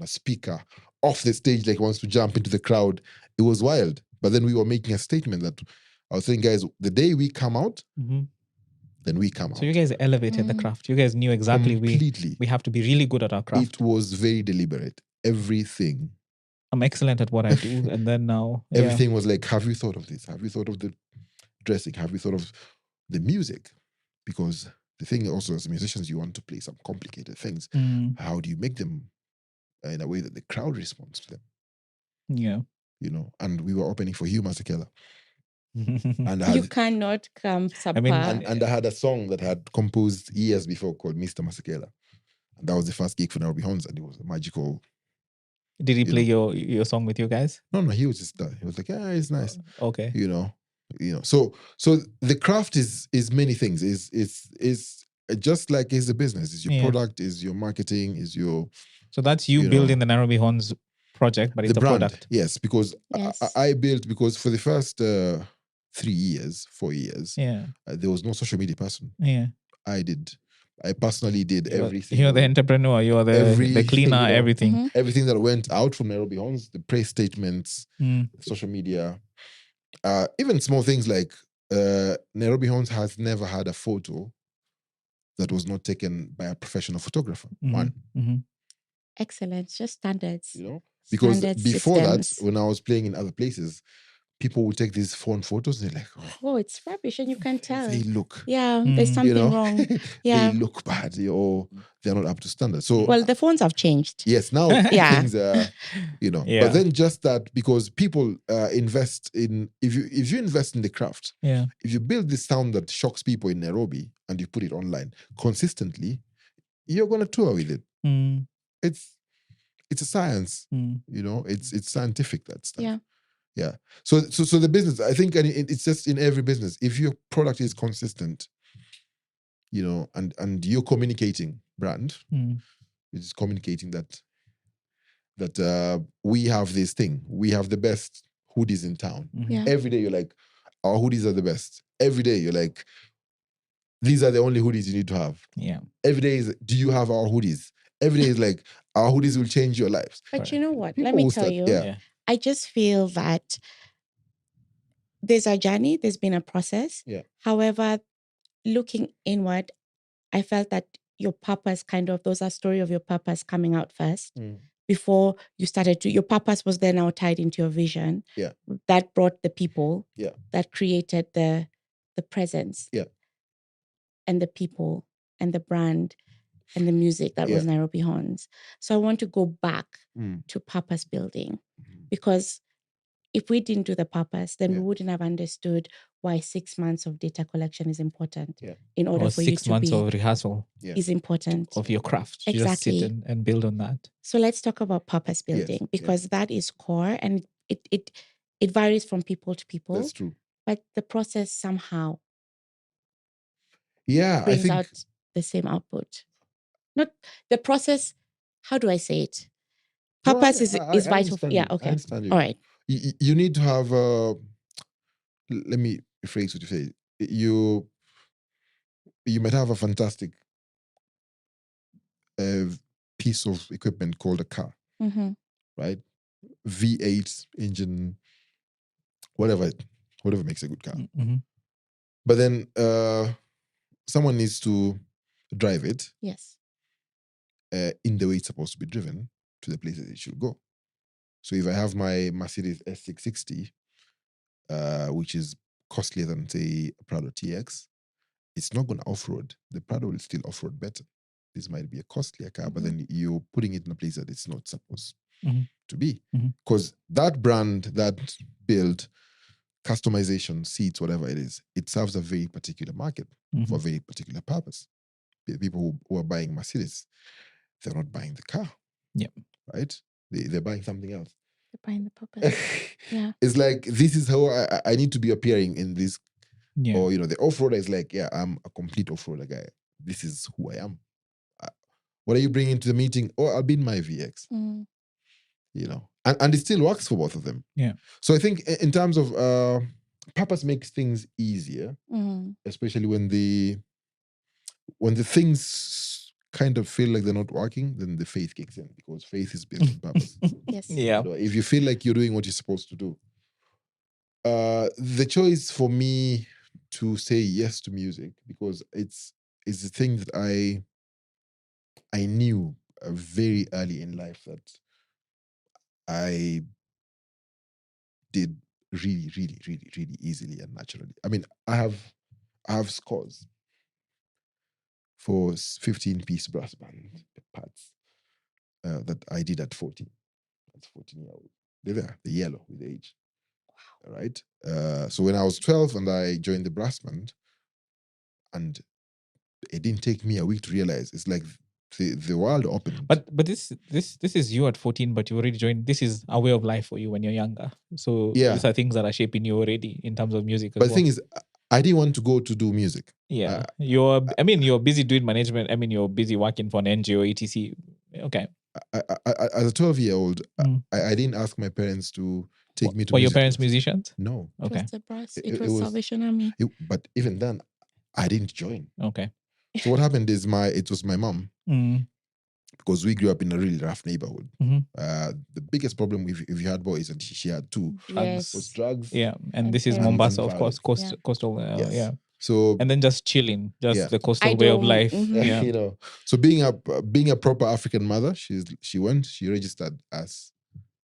a speaker off the stage, like he wants to jump into the crowd. It was wild. But then we were making a statement that I was saying, guys, the day we come out, then we come out.
So you guys elevated the craft. You guys knew exactly we have to be really good at our craft.
It was very deliberate. Everything.
I'm excellent at what I do. And then now...
Everything was like, have you thought of this? Have you thought of the dressing? Have you thought of the music? Because the thing also, as musicians, you want to play some complicated things. How do you make them in a way that the crowd responds to them?
Yeah.
You know, and we were opening for Hugh Masekela.
And you cannot come subpar.
And I had a song that I had composed years before called Mr. Masekela. And that was the first gig for Nairobi Horns, and it was a magical...
Did he play your song with you guys?
No, he was just he was like, yeah, it's nice.
Okay.
You know. So the craft is many things. Is just like is the business. Is your product, is your marketing, is your... So
that's you building the Nairobi Horns project, but it's the brand, product.
Yes, because I built, because for the first 4 years, there was no social media person.
Yeah.
I personally did everything.
You're the entrepreneur, you're the cleaner, everything.
Everything that went out from Nairobi Horns, the press statements, social media, even small things like Nairobi Horns has never had a photo that was not taken by a professional photographer. One.
Excellent. Just standards.
You know? Because before that, when I was playing in other places, people would take these phone photos and they're like,
oh, it's rubbish, and you can tell.
They look.
Yeah, there's something wrong. Yeah.
They look bad, or they're not up to standard. So,
well, the phones have changed.
Yes, now things are, But then just that, because people invest in, if you invest in the craft, if you build this sound that shocks people in Nairobi and you put it online consistently, you're going to tour with it. It's a science, it's scientific, that stuff.
Yeah.
Yeah. So the business, I think, and it's just in every business, if your product is consistent, and you're communicating brand, which is communicating that we have this thing, we have the best hoodies in town.
Yeah.
Every day you're like, our hoodies are the best. Every day you're like, these are the only hoodies you need to have.
Yeah.
Every day is, do you have our hoodies? Every day is like, our hoodies will change your lives.
But you know what? Let
People
me
will
tell
start-
you.
yeah.
I just feel that there's a journey, there's been a process.
Yeah.
However, looking inward, I felt that your purpose those are story of your purpose coming out first before you started to, your purpose was then now tied into your vision.
Yeah.
That brought the people.
Yeah.
That created the presence.
Yeah.
And the people and the brand and the music that was Nairobi Horns. So I want to go back to purpose building because if we didn't do the purpose, then we wouldn't have understood why 6 months of data collection is important in order
Or
for you
6
to
months
be
of rehearsal
is important.
of your craft. You just sit
Exactly.
and build on that.
So let's talk about purpose building because that is core and it varies from people to people.
That's true.
But the process somehow
I
brings
think
out the same output. Not the process, how do I say it? Purpose is vital.
understand
Yeah,
you.
okay.
I understand you.
All right.
You need to have let me rephrase what you say. You might have a fantastic piece of equipment called a car, right? V8 engine, whatever makes a good car. But then someone needs to drive it
Yes.
in the way it's supposed to be driven to the places it should go. So if I have my Mercedes S660, which is costlier than, say, a Prado TX, it's not going to off-road. The Prado will still off-road better. This might be a costlier car, but then you're putting it in a place that it's not supposed to be. Because that brand, that build, customization, seats, whatever it is, it serves a very particular market for a very particular purpose. The people who are buying Mercedes, they're not buying the car.
Yeah.
Right? They're buying something else.
They're buying the purpose. Yeah.
It's like, this is how I need to be appearing in this.
Yeah.
Or, the off-roader is like, I'm a complete off-roader guy. This is who I am. What are you bringing to the meeting? Oh, I'll be in my VX. And it still works for both of them.
Yeah.
So I think in terms of purpose makes things easier, especially when the things kind of feel like they're not working, then the faith kicks in because faith is built on purpose.
Yes.
Yeah.
If you feel like you're doing what you're supposed to do, the choice for me to say yes to music, because it's the thing that I knew very early in life that I did really, really, really, really easily and naturally. I mean, I have scores for 15-piece brass band parts that I did at 14. That's 14-year-old. They're there, the yellow with age. Wow. All right. So when I was 12 and I joined the brass band, and it didn't take me a week to realize, it's like the world opened.
But this is you at 14, but you already joined. This is a way of life for you when you're younger. So these are things that are shaping you already in terms of music.
But the thing is, I didn't want to go to do music.
Yeah. You're busy doing management. You're busy working for an NGO, etc. Okay.
As a 12-year-old, I didn't ask my parents to take me to
Were
music
your parents
class.
musicians?
No.
Okay.
It was the brass. It was Salvation Army.
But even then, I didn't join.
Okay.
So what happened is it was my mom, because we grew up in a really rough neighborhood. The biggest problem if you had boys, and she had two, was drugs.
Yeah, and this is Mombasa, of course,
violence.
coastal.
Yes.
Yeah.
So
and then just chilling, the coastal way of life. Yeah.
So being a proper African mother, she registered us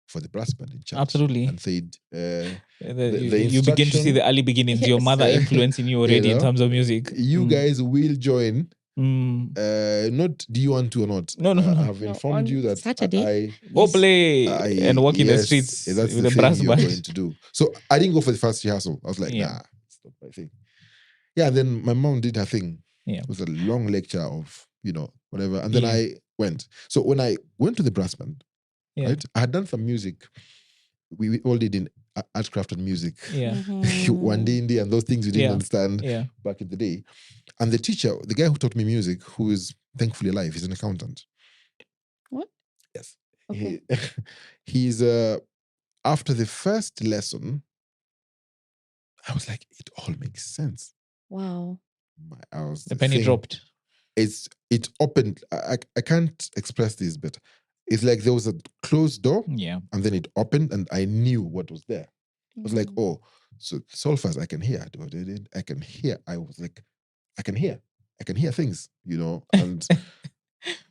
for the brass band in church.
Absolutely.
And said,
you begin to see the early beginnings. Yes. Your mother influencing you already in terms of music.
You guys will join. Not do you want to or not?
No.
I have informed you that
Saturday.
Go play and walk in the streets
that's
with
the
the brass
thing you're
band.
going to do. So I didn't go for the first rehearsal. I was like, nah, it's not my thing. Yeah, then my mom did her thing.
Yeah.
It was a long lecture of, whatever. And then I went. So when I went to the brass band, right, I had done some music. We all did in art, craft, and music.
Yeah.
One day, and those things we didn't understand back in the day. And the teacher, the guy who taught me music, who is thankfully alive, he's an accountant.
What?
Yes.
Okay.
He's after the first lesson, I was like, it all makes sense.
Wow.
The penny dropped.
It opened. I can't express this, but it's like there was a closed door,
Yeah.
and then it opened, and I knew what was there. I was like, oh, so solfas I can hear. I can hear. I was like, I can hear things, and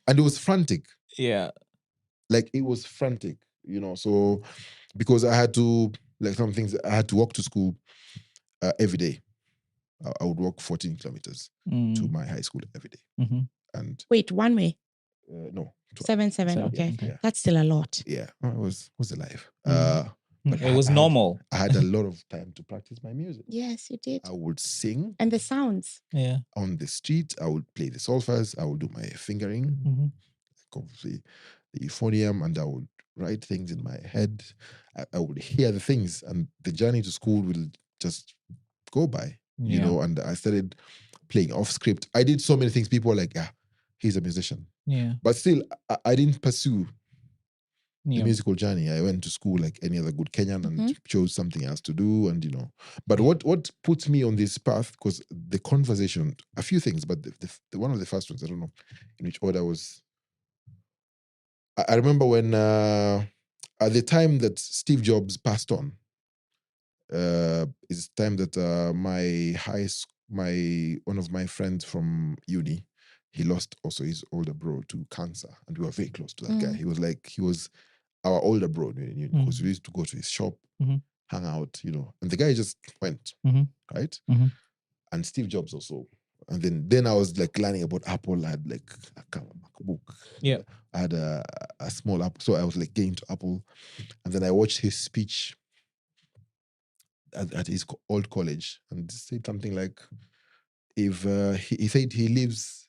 and it was frantic.
Yeah.
Like it was frantic, So because I had to, like some things, I had to walk to school every day. I would walk 14 kilometers to my high school every day.
Mm-hmm.
And
Wait, one way?
no,
7. Okay.
Yeah.
That's still a lot.
Yeah, it was alive.
But it was normal.
I had a lot of time to practice my music.
Yes, you did.
I would sing.
And the sounds.
Yeah.
On the street, I would play the solfas. I would do my fingering, like obviously the euphonium, and I would write things in my head. I would hear the things, and the journey to school will just go by, and I started playing off script. I did so many things. People were like, he's a musician.
Yeah.
But still, I didn't pursue the musical journey. I went to school like any other good Kenyan and chose something else to do. And, but what puts me on this path, because the conversation, a few things, but the one of the first ones, I don't know in which order was, I remember when, at the time that Steve Jobs passed on, it's time that one of my friends from uni, he lost also his older bro to cancer, and we were very close to that guy. He was our older bro, because we used to go to his shop, hang out, and the guy just went, right? And Steve Jobs also. And then I was like learning about Apple. I had like a MacBook.
Yeah.
I had a small Apple. So I was like getting to Apple. And then I watched his speech at his old college, and said something like, if he said he lives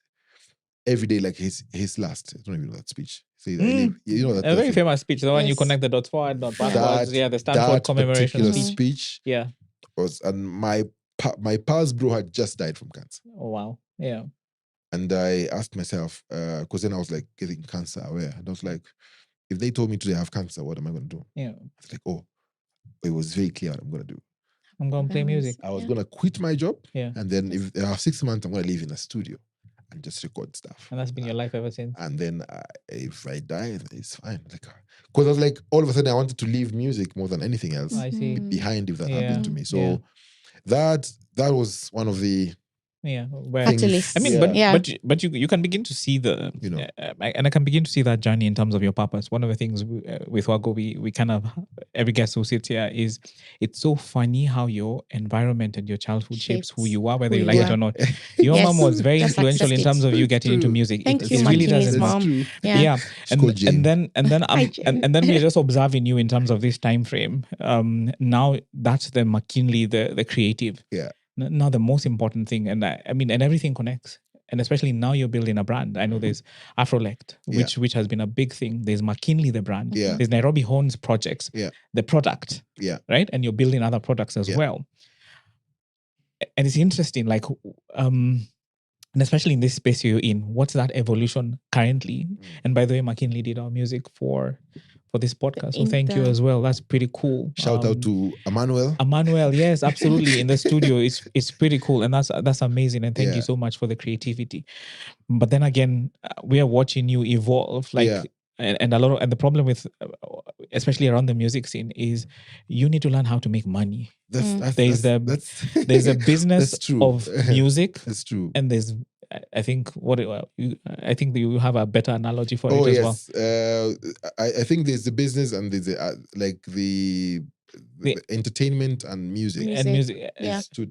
every day like his last. I don't even know that speech. He said, I live, that
a very
thing.
famous speech, the one you connect the dots forward, dot backwards. The Stanford commemoration
particular
speech.
speech
Yeah.
And my pa's bro had just died from cancer.
Oh wow. Yeah.
And I asked myself, because then I was like getting cancer aware, and I was like, if they told me today I have cancer, what am I going to do?
Yeah.
I was like, oh, it was very clear what I'm going to do.
I'm going to play music.
I was going to quit my job.
Yeah.
And then if I have 6 months, I'm going to live in a studio and just record stuff.
And that's been your life ever since.
And then if I die, it's fine. Like, because I was like, all of a sudden, I wanted to leave music more than anything else
I see.
behind if that happened to me. So that was one of the
catalysts.
I mean, but you can begin to see the and I can begin to see that journey in terms of your purpose. One of the things with Wago, we kind of, every guest who sits here, is it's so funny how your environment and your childhood shapes who you are, whether you like it or not. Your mom was very influential in terms of you getting into music.
Thank you,
it really does.
Mom.
Yeah. And then we're just observing you in terms of this time frame. Now that's the Mackinlay, the creative.
Yeah.
Now the most important thing, and I mean, and everything connects, and especially now you're building a brand. I know there's Afrolect, which has been a big thing. There's Mackinlay, the brand.
Yeah.
There's Nairobi Horns Projects, the product.
Yeah.
Right, and you're building other products as well. And it's interesting, like, and especially in this space you're in, what's that evolution currently? And by the way, Mackinlay did our music for this podcast. So thank you as well. That's pretty cool.
Shout out to Emmanuel.
Emmanuel, yes, absolutely. In the studio, it's pretty cool. And that's amazing. And thank you so much for the creativity. But then again, we are watching you evolve. And a lot of, and the problem with, especially around the music scene, is you need to learn how to make money. There's a business of music.
That's true.
And there's, I think I think you have a better analogy for it as
well. I think there's the business and there's the entertainment and music.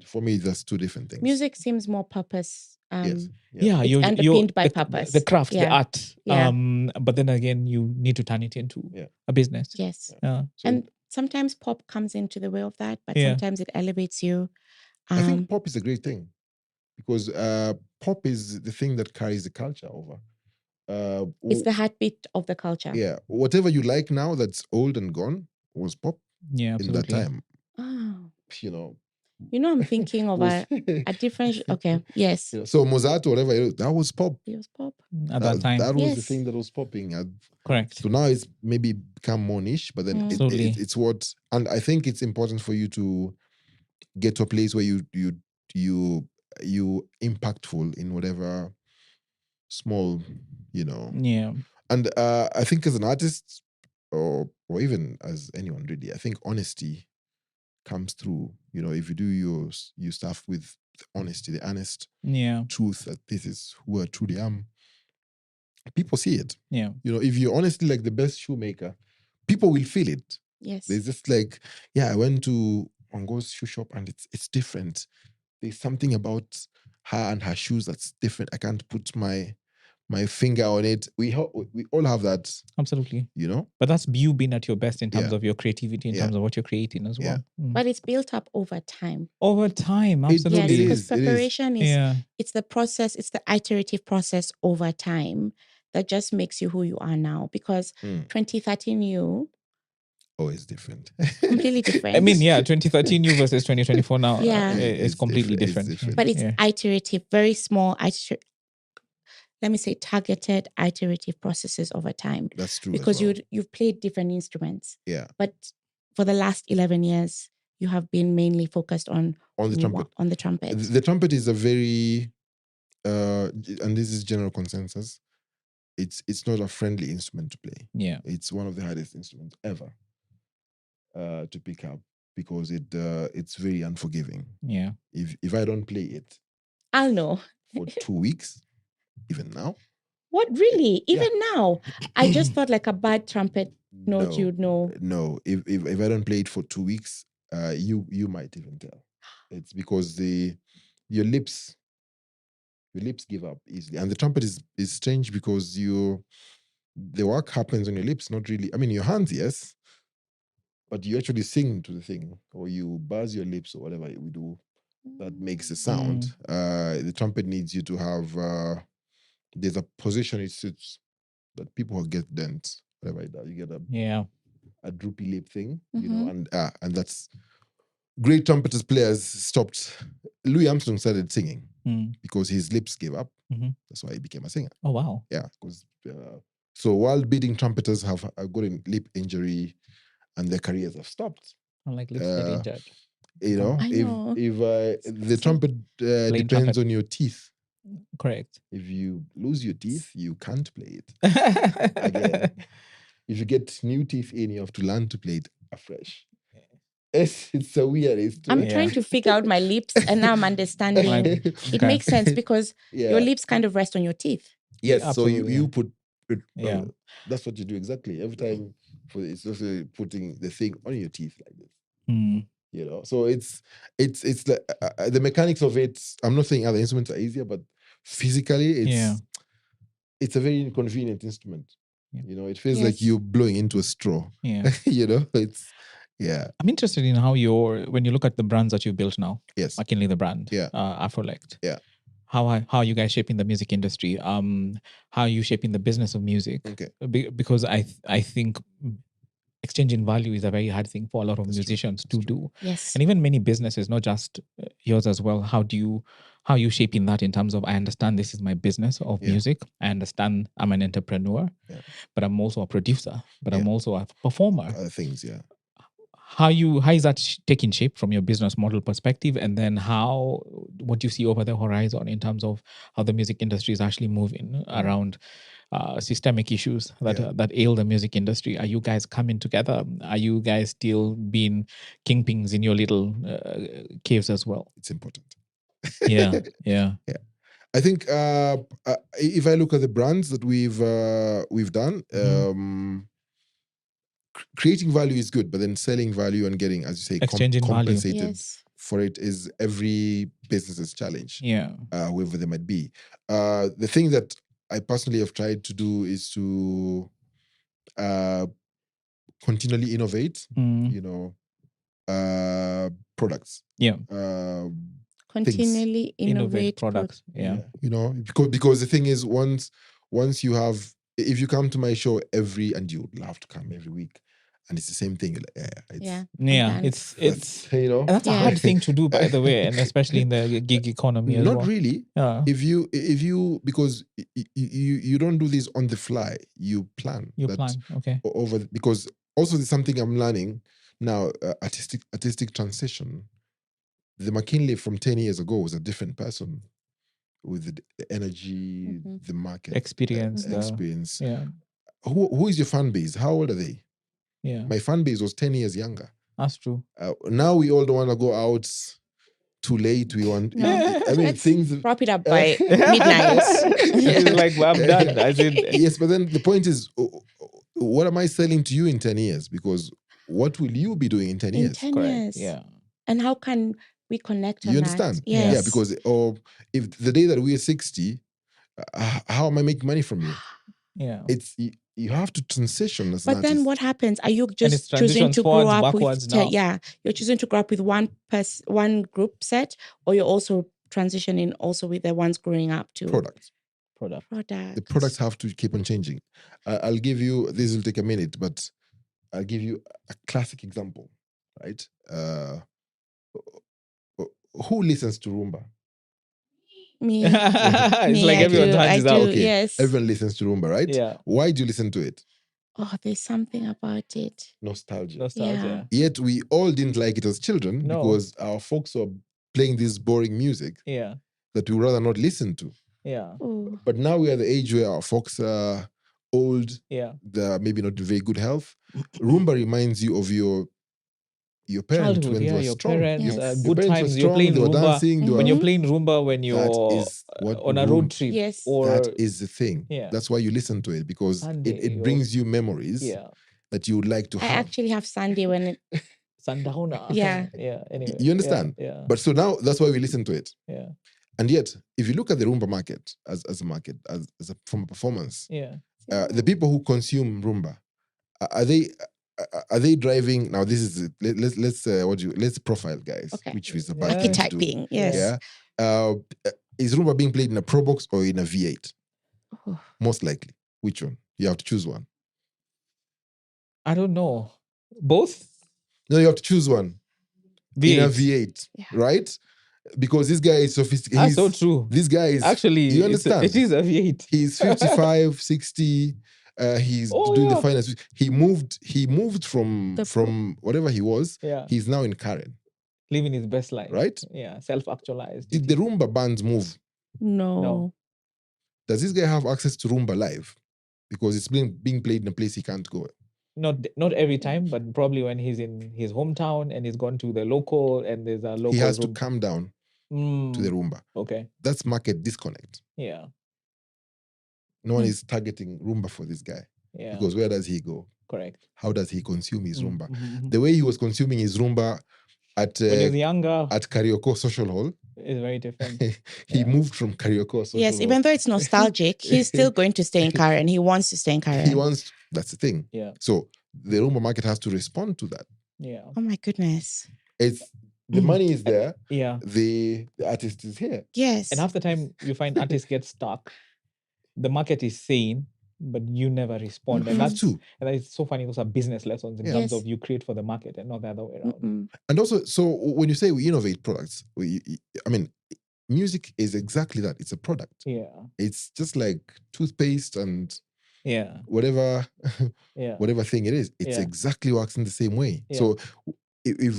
For me, that's two different things.
Music seems more purpose.
It's
underpinned by purpose.
The craft, the art. But then again, you need to turn it into a business.
Yes.
So,
and sometimes pop comes into the way of that, but sometimes it elevates you.
I think pop is a great thing. Because pop is the thing that carries the culture over.
It's the heartbeat of the culture.
Yeah. Whatever you like now that's old and gone was pop in that time.
Oh. I'm thinking of a different... Okay, yes.
So Mozart or whatever, that was pop.
It was pop.
At that time.
That was the thing that was popping.
Correct.
So now it's maybe become more niche, but then it's what... And I think it's important for you to get to a place where you impactful in whatever small, And I think as an artist, or even as anyone really, I think honesty comes through. You know, if you do your stuff with honesty, the honest truth that this is who I truly am, people see it.
Yeah.
You know, if you're honestly like the best shoemaker, people will feel it.
Yes.
There's just like, I went to Wango's shoe shop and it's different. There's something about her and her shoes that's different. I can't put my finger on it. We all have that.
Absolutely.
You know?
But that's you being at your best in terms of your creativity, in terms of what you're creating as well.
But it's built up over time.
Over time, absolutely.
Yes, because preparation is it's the process, it's the iterative process over time that just makes you who you are now. Because 2013 you
always different.
Completely different.
I mean, 2013 you versus 2024 now is completely different.
But it's iterative, very small, let me say targeted iterative processes over time.
That's true.
Because you've played different instruments.
Yeah.
But for the last 11 years, you have been mainly focused on
the trumpet.
On the trumpet.
The trumpet is a very, and this is general consensus, it's not a friendly instrument to play.
Yeah.
It's one of the hardest instruments ever to pick up because it's very unforgiving.
Yeah.
If I don't play it,
I'll know.
For 2 weeks, even now.
What, really? Even now? I just thought like a bad trumpet note you'd know.
No, if I don't play it for 2 weeks, you might even tell. It's because your lips give up easily. And the trumpet is strange because the work happens on your lips, not really. I mean, your hands, yes, but you actually sing to the thing, or you buzz your lips, or whatever we do that makes a sound. The trumpet needs you to have, there's a position it sits that people get dense, whatever it does. You get a droopy lip thing, you know, and that's great trumpeters players stopped. Louis Armstrong started singing because his lips gave up. That's why he became a singer.
Oh, wow.
Yeah, because so world-beating trumpeters have gotten lip injury and their careers have stopped.
Unlike lips that injured.
You know, if the trumpet depends
trumpet
on your teeth.
Correct.
If you lose your teeth, you can't play it again. If you get new teeth in, you have to learn to play it afresh. It's so weird.
I'm trying to figure out my lips, and now I'm understanding. It makes sense because your lips kind of rest on your teeth.
Yes, absolutely. So you put that's what you do exactly. Every time it's just putting the thing on your teeth like this. You know, so it's the mechanics of it. I'm not saying other instruments are easier, but physically, it's a very inconvenient instrument. Yeah. You know, it feels like you're blowing into a straw.
Yeah,
you know, I'm
interested in how when you look at the brands that you've built now.
Yes,
Mackinlay the brand. Afrolect.
Yeah.
How are you guys shaping the music industry? How are you shaping the business of music?
Okay.
Because I think exchanging value is a very hard thing for a lot of musicians to do.
Yes.
And even many businesses, not just yours as well. How are you shaping that in terms of, I understand this is my business of music. I understand I'm an entrepreneur, but I'm also a producer, but I'm also a performer.
Other things,
How is that taking shape from your business model perspective? And then what do you see over the horizon in terms of how the music industry is actually moving around systemic issues that ail the music industry? Are you guys coming together? Are you guys still being kingpins in your little caves as well?
It's important.
Yeah.
I think if I look at the brands that we've done, creating value is good, but then selling value and getting, as you say, compensated for it is every business's challenge.
Yeah,
whoever they might be. The thing that I personally have tried to do is to continually innovate. You know, products.
Yeah.
Continually innovate
products. Yeah.
You know, because the thing is, once you have, if you come to my show and you would love to come every week, and it's the same thing, you're like,
it's
you know,
that's a hard thing to do, by the way, and especially in the gig economy as well.
Not really. If you because you don't do this on the fly, you plan.
Okay.
Because also there's something I'm learning now, artistic transition. The Mackinlay from 10 years ago was a different person with the energy, the market
experience.
experience. who is your fan base? How old are they?
Yeah.
My fan base was 10 years younger.
That's true.
Now we all don't want to go out too late. We want,
No.
I mean,
Let's
things.
wrap it up by midnight.
It's like, well, I'm done. I said,
Yes, but then the point is, what am I selling to you in 10 years? Because what will you be doing in 10
In
years?
10
correct.
years.
Yeah.
And how can we connect on
You
that?
understand?
Yes.
Yeah, because if the day that we are 60, how am I making money from you?
Yeah.
It's you have to transition as an
But then
artist.
what happens? Are you
it's
just choosing
transitions
to grow
forwards,
up
backwards
with
now.
you're choosing to grow up with one group set, or you're also transitioning also with the ones growing up to
Product.
Product.
The products have to keep on changing. I'll give you, this will take a minute, but I'll give you a classic example, right? Who listens to Rumba?
Me.
It's
Me,
like
I
everyone's
do,
hands
I
is
do.
out.
Okay,
Yes.
everyone listens to Rumba, right?
Yeah.
Why do you listen to it?
Oh, there's something about it.
Nostalgia.
Nostalgia.
Yet we all didn't like it as children
No.
because our folks were playing this boring music
Yeah.
that we rather not listen to.
Yeah.
Oh.
But now we are at the age where our folks are old,
Yeah.
they're maybe not in very good health. Rumba reminds you of your parents
Childhood,
when
yeah,
they were
your
strong.
parents,
Yes.
Your
good
parents were
times. You're
strong,
playing
they were
Rumba.
dancing. They
When
were,
you're playing Rumba, when
that
you're
is what
on a road trip,
Yes.
or
that is the thing.
Yeah.
That's why you listen to it, because
Sunday,
it brings you memories
yeah,
that you would like to
I
have.
actually have Sunday when it,
Sundowner.
Yeah.
Yeah. Anyway,
You understand?
Yeah.
But so now that's why we listen to it.
Yeah.
And yet, if you look at the Rumba market as a market, from a performance,
Yeah.
the people who consume Rumba, are they driving? Now this is let's profile guys,
Okay.
which is a
Yeah.
bad thing to do.
archetyping. Yes.
Yeah. Is Rumba being played in a Pro Box or in a V8?
Oh.
Most likely. Which one? You have to choose one.
I don't know. Both?
No, you have to choose one.
V8.
In a V8,
Yeah.
right? Because this guy is sophisticated.
That's so true.
This guy is
Actually,
you understand?
it is a V8.
He's 55, 60. He's doing the
yeah.
finance. He moved from whatever he was.
Yeah.
He's now in Karen.
Living his best life.
Right?
Yeah. Self-actualized.
Did the Rumba bands move?
No.
Does this guy have access to Rumba live? Because it's being played in a place he can't go.
Not every time, but probably when he's in his hometown and he's gone to the local and there's a local.
He has to come down to the Rumba.
Okay.
That's market disconnect.
Yeah.
No one is targeting Rumba for this guy.
Yeah.
Because where does he go?
Correct.
How does he consume his Rumba?
Mm-hmm.
The way he was consuming his Rumba at
When he was younger,
at Karaoke Social Hall,
is very different.
he moved from Karaoke Social
Yes,
Hall.
even though it's nostalgic, he's still going to stay in Karen. He wants to stay in Karen.
That's the thing.
Yeah.
So the Rumba market has to respond to that.
Yeah.
Oh my goodness.
It's the money is there.
Yeah.
The artist is here.
Yes.
And half the time you find artists get stuck. The market is sane, but you never respond.
You
And
have to.
And it's so funny. Those are business lessons in terms of you create for the market and not the other way around.
Mm-mm.
And also, so when you say we innovate products, music is exactly that. It's a product.
Yeah.
It's just like toothpaste and
Yeah.
whatever
Yeah.
whatever thing it is. It's exactly works in the same way.
Yeah.
So if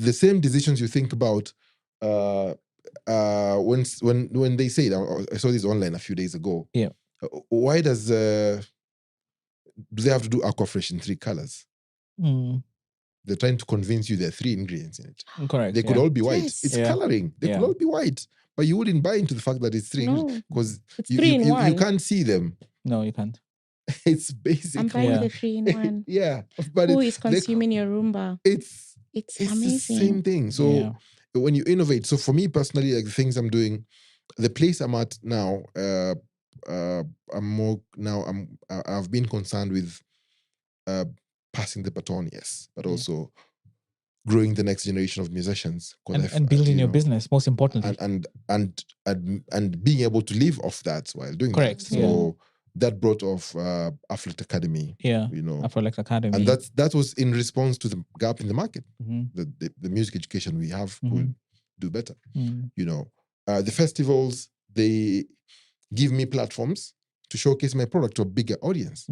the same decisions you think about when they say, I saw this online a few days ago.
Yeah.
Why do they have to do aquafresh in 3 colors? They're trying to convince you there are 3 ingredients in it.
Correct.
They could all be white.
Yes.
It's coloring. They could all be white. But you wouldn't buy into the fact that it's 3 ingredients because
It's 3 in 1.
you can't see them.
No, you can't.
It's basically
I'm buying the 3 in 1.
yeah. But
Who is consuming your Rumba?
It's
amazing.
the same thing. So when you innovate, so for me personally, like the things I'm doing, the place I'm at now, I've been concerned with passing the baton, yes, but also growing the next generation of musicians
and building your business, most importantly,
and being able to live off that while doing
Correct.
that. So that brought off Aflet Academy.
Aflet Academy,
and that was in response to the gap in the market.
Mm-hmm.
The music education we have could do better.
Mm-hmm.
The festivals, they give me platforms to showcase my product to a bigger audience.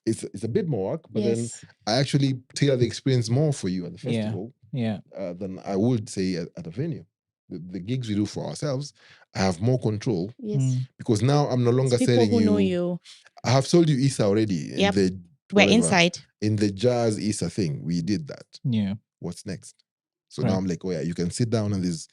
It's a bit more work, but then I actually tailor the experience more for you at the festival than I would say at a venue. the gigs we do for ourselves, I have more control
Yes.
because now I'm no longer
It's people
selling
who
you.
know you.
I have sold you Issa already.
Yep.
In the
We're
whatever,
inside.
in the jazz Issa thing. We did that.
Yeah.
What's next? So
Right.
now I'm like, oh yeah, you can sit down and there's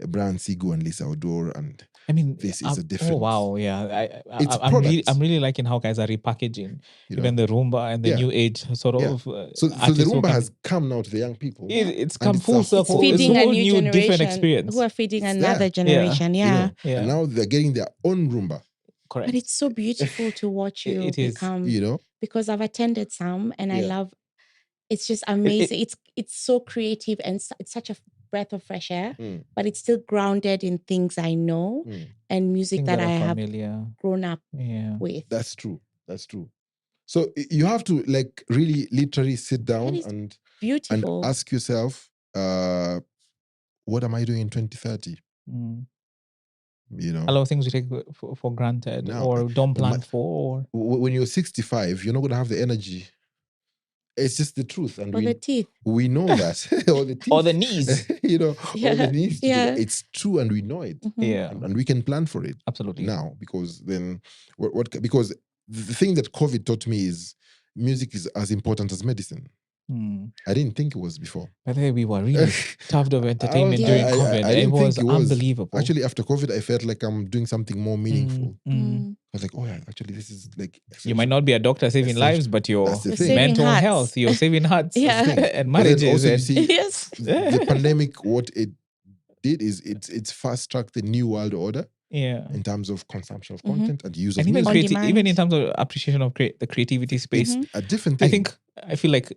Brian Sigu and Lisa Odor, and
I mean,
this is a different.
Oh wow, yeah.
It's
I'm really liking how guys are repackaging even the Roomba and the new age sort of.
So the
artists who
Roomba
come-
has come now to the young people.
It's
And
come
it's
full
a
circle.
whole-
It's
Feeding
a
a
whole
new
new different
generation
experience.
who are feeding
It's
another
there.
generation.
You
Yeah.
know,
Yeah.
And now they're getting their own Roomba.
Correct.
But it's so beautiful to watch you
It is,
become,
You know,
because I've attended some and I
Yeah.
love, it's just amazing. It's so creative and it's such a breath of fresh air, but it's still grounded in things I know and music
things
that I
are
have
familiar.
grown up
Yeah.
with.
That's true. So you have to like really literally sit down
is
and
beautiful.
ask yourself, what am I doing in 2030? You know,
A lot of things we take for granted
No,
or don't plan
my-
for.
when you're 65, you're not going to have the energy. It's just the truth, and
For the teeth.
we know that. Or the teeth.
Or the knees.
You know, or the knees.
Yeah.
It's true, and we know it.
Yeah.
And we can plan for it
Absolutely.
now, because then because the thing that COVID taught me is music is as important as medicine. I didn't think it was before.
By the way, we were really starved of entertainment
I-
during
I-
COVID.
I
It
didn't
was
think it was.
unbelievable.
Actually, after COVID, I felt like I'm doing something more meaningful.
Mm.
I was like, oh yeah, actually, this is like
You might not be a doctor saving
Essential.
lives, but your
That's the
You're
thing.
saving
mental
hearts.
health, you're saving hearts
Yeah.
thing.
and
But then
marriages.
also, you
And
see,
Yes.
the pandemic, what it did is it's fast tracked the new world order
yeah.
in terms of consumption of content and use of
And even
music.
On demand.
even in terms of appreciation of the creativity space,
It's a different thing.
I feel like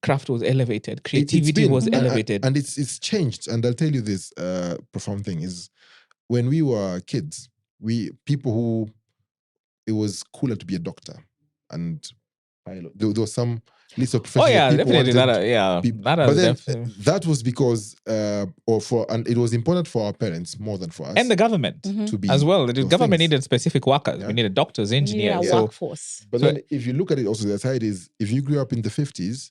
craft was elevated,
It's
creativity
been-
was
and-
elevated.
and it's changed. And I'll tell you this profound thing is, when we were kids, people who it was cooler to be a doctor and pilot. There was some list of professions.
Oh yeah,
that people
definitely.
wanted
That
but
is
then
definitely.
that was because and it was important for our parents more than for us.
And the government
to be
as well. The
those
government
things.
needed specific workers.
Yeah.
We needed doctors,
We need
engineers.
a
So
workforce.
But
So-
then if you look at it also, the side is, if you grew up in the 50s,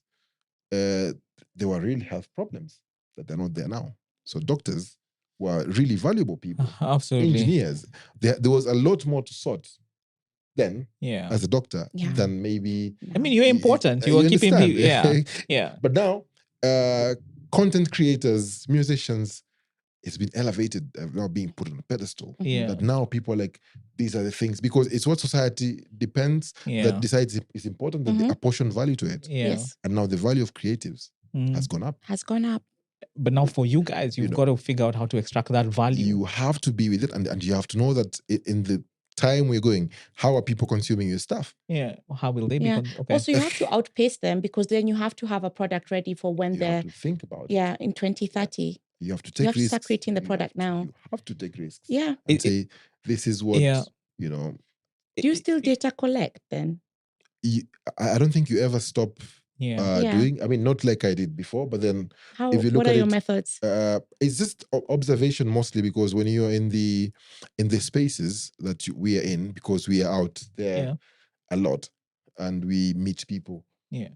there were real health problems that they're not there now. So doctors were really valuable people.
absolutely.
Engineers, there was a lot more to sort then
Yeah.
as a doctor
Yeah.
than maybe.
I mean, you're important. You were keeping
understand?
people. Yeah. Yeah.
But now, content creators, musicians, it's been elevated, now being put on a pedestal.
Yeah.
That now people are like, these are the things, because it's what society depends
Yeah.
that decides it's important, that they apportion value to it.
Yeah.
Yes.
And now the value of creatives
Mm.
has gone up.
Has gone up.
But now for you guys, you've got to figure out how to extract that value.
You have to be with it, and you have to know that in the time we're going, how are people consuming your stuff?
Yeah. How will they be?
Yeah.
Okay.
Also, you have to outpace them, because then you have to have a product ready for when
You
they're,
have to think about it.
yeah, in 2030.
You have to take
You have to
risks.
start creating the
You
product
have to-
now.
You have to take risks.
Yeah.
And say, this is what,
Yeah.
you know.
Do you still data collect then?
I don't think you ever stop
Yeah.
Yeah.
doing. I mean, not like I did before, but then
How?
if you look
What are
at
your
it,
methods?
it's just observation mostly, because when you're in the spaces that we are in, because we are out there a lot and we meet people.
Yeah.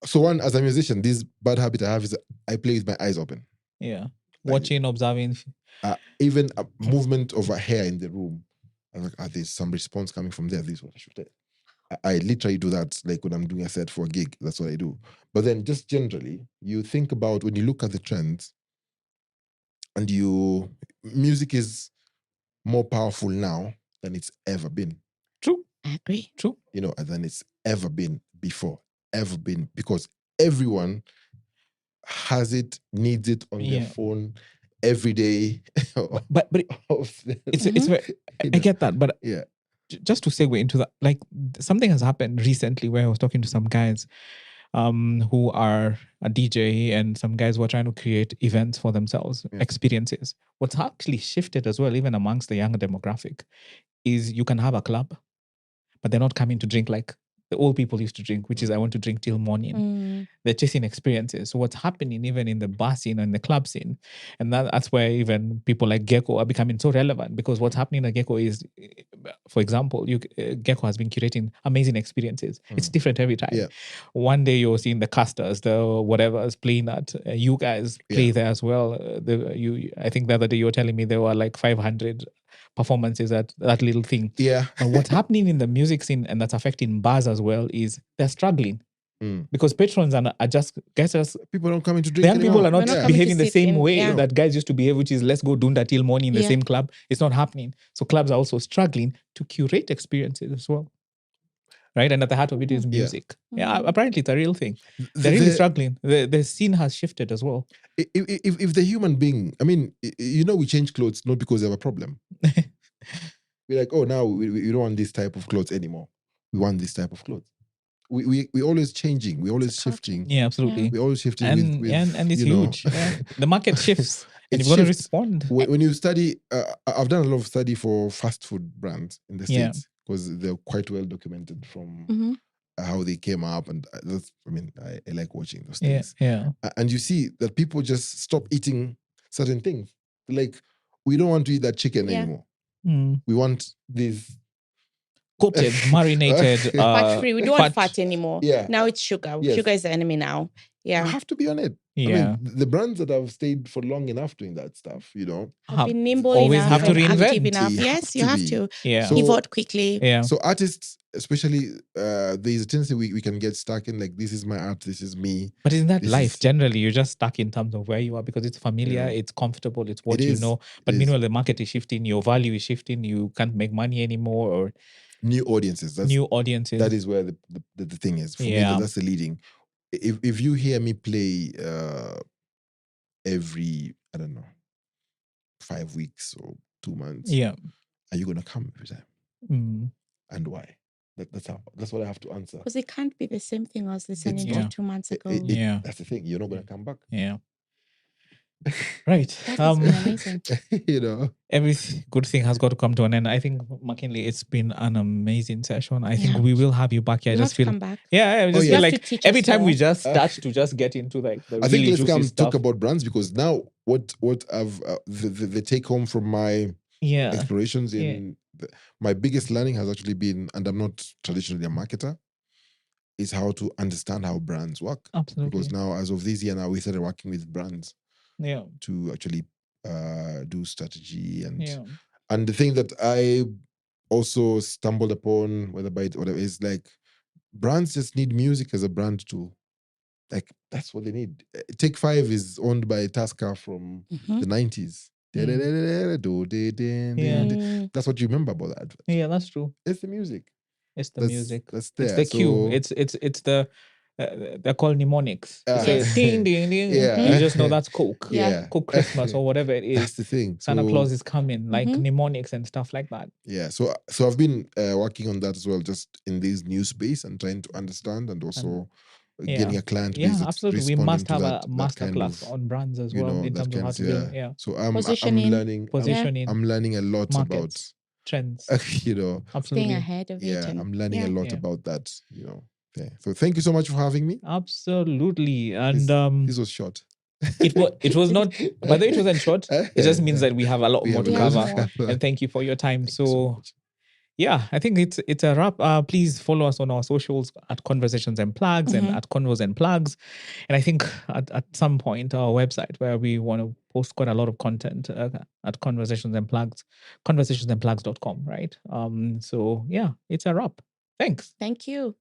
So one, as a musician, this bad habit I have is I play with my eyes open.
Yeah.
Like-
Watching, observing.
Even a movement of a hair in the room, I'm like, there's some response coming from there. This is what I should do. I literally do that, like when I'm doing a set for a gig. That's what I do. But then just generally, you think about, when you look at the trends, and music is more powerful now than it's ever been.
True.
I agree.
True.
Than it's ever been before. Ever been. Because everyone has it, needs it on their phone every day.
But it's very, I get that. But
yeah.
Just to segue into that, like something has happened recently where I was talking to some guys who are a DJ, and some guys who are trying to create events for themselves, experiences. What's actually shifted as well, even amongst the younger demographic, is you can have a club, but they're not coming to drink like the old people used to drink, which is I want to drink till morning. They're chasing experiences. So what's happening even in the bar scene and the club scene, and that's where even people like Gecko are becoming so relevant, because what's happening at Gecko is, for example, Gecko has been curating amazing experiences. It's different every time.
Yeah.
One day you're seeing the casters, the whatever's playing at, you guys play there as well. I think the other day you were telling me there were like 500 performances at that little thing.
Yeah.
But what's happening in the music scene, and that's affecting bars as well, is they're struggling. Because patrons are just
people don't come into drink.
The young people are not behaving the same way
Yeah.
that guys used to behave, which is let's go dunda till morning in the same club. It's not happening. So clubs are also struggling to curate experiences as well. Right? And at the heart of it is music. Yeah, apparently it's a real thing. They're really struggling. The scene has shifted as well.
If the human being, I mean, we change clothes not because they have a problem. We're like, oh, now we don't want this type of clothes anymore. We want this type of clothes. We always changing. We're always shifting.
Yeah, absolutely.
We're always shifting
and it's huge. The market shifts. And you've got to respond.
When you study, I've done a lot of study for fast food brands in the States, because they're quite well documented from how they came up. And I like watching those things.
Yeah.
And you see that people just stop eating certain things. Like, we don't want to eat that chicken anymore. We want this
coated, marinated,
fat-free. We don't want fat anymore.
Yeah.
Now it's sugar.
Yes.
Sugar is the enemy now. Yeah.
You have to be on it.
Yeah.
I mean, the brands that have stayed for long enough doing that stuff,
have been nimble
always
enough,
have to reinvent.
active enough. Yes, you have to.
Yeah.
Pivot quickly.
Yeah.
So artists, especially, there's a tendency we can get stuck in, like, this is my art, this is me.
But isn't that life? Generally, you're just stuck in terms of where you are, because it's familiar, it's comfortable, it's what you know. But meanwhile, the market is shifting, your value is shifting, you can't make money anymore, or
new audiences.
New audiences.
That is where the thing is. For me, that's the leading. If you hear me play every, I don't know, 5 weeks or 2 months, are you gonna come every time? And why? That's what I have to answer.
Because it can't be the same thing as listening to 2 months ago.
That's the thing. You're not gonna come back.
Yeah. Right.
That's been amazing.
Every good thing has got to come to an end. I think, Mackinlay, it's been an amazing session. I think we will have you back here. I just feel
come back.
I just feel like every time we just start to just get into like the
I think
really
let's come
juicy stuff.
talk about brands, because now what I've the take home from my explorations in my biggest learning has actually been, and I'm not traditionally a marketer, is how to understand how brands work.
Absolutely.
Because now, as of this year, now we started working with brands. To actually do strategy and the thing that I also stumbled upon, whatever is, like, brands just need music as a brand tool. Like, that's what they need. Take 5 is owned by Tusker from the 90s. That's what you remember about that.
Yeah, that's true.
It's the music.
It's the music.
That's there.
It's the cue. It's the they're called mnemonics. Say ding ding ding. You just know that's Coke. Coke Christmas or whatever it is.
That's the thing.
Santa Claus is coming, like mnemonics and stuff like that.
Yeah. So I've been working on that as well, just in this new space, and trying to understand, and also getting a client base.
Yeah, absolutely. We must have a masterclass on brands as well, in terms of how to do.
So I'm learning.
Positioning.
I'm learning a lot
about
trends.
Absolutely.
Staying ahead of it.
Yeah, I'm learning a lot about that. Yeah. So thank you so much for having me.
Absolutely. And
this was short.
It was not, but it wasn't short. It just means that we have a lot more to cover. And thank you for your time. So I think it's a wrap. Please follow us on our socials at Conversations and Plugs and at Convos and Plugs. And I think at some point our website, where we want to post quite a lot of content at Conversations and Plugs, conversationsandplugs.com, right? So it's a wrap. Thanks.
Thank you.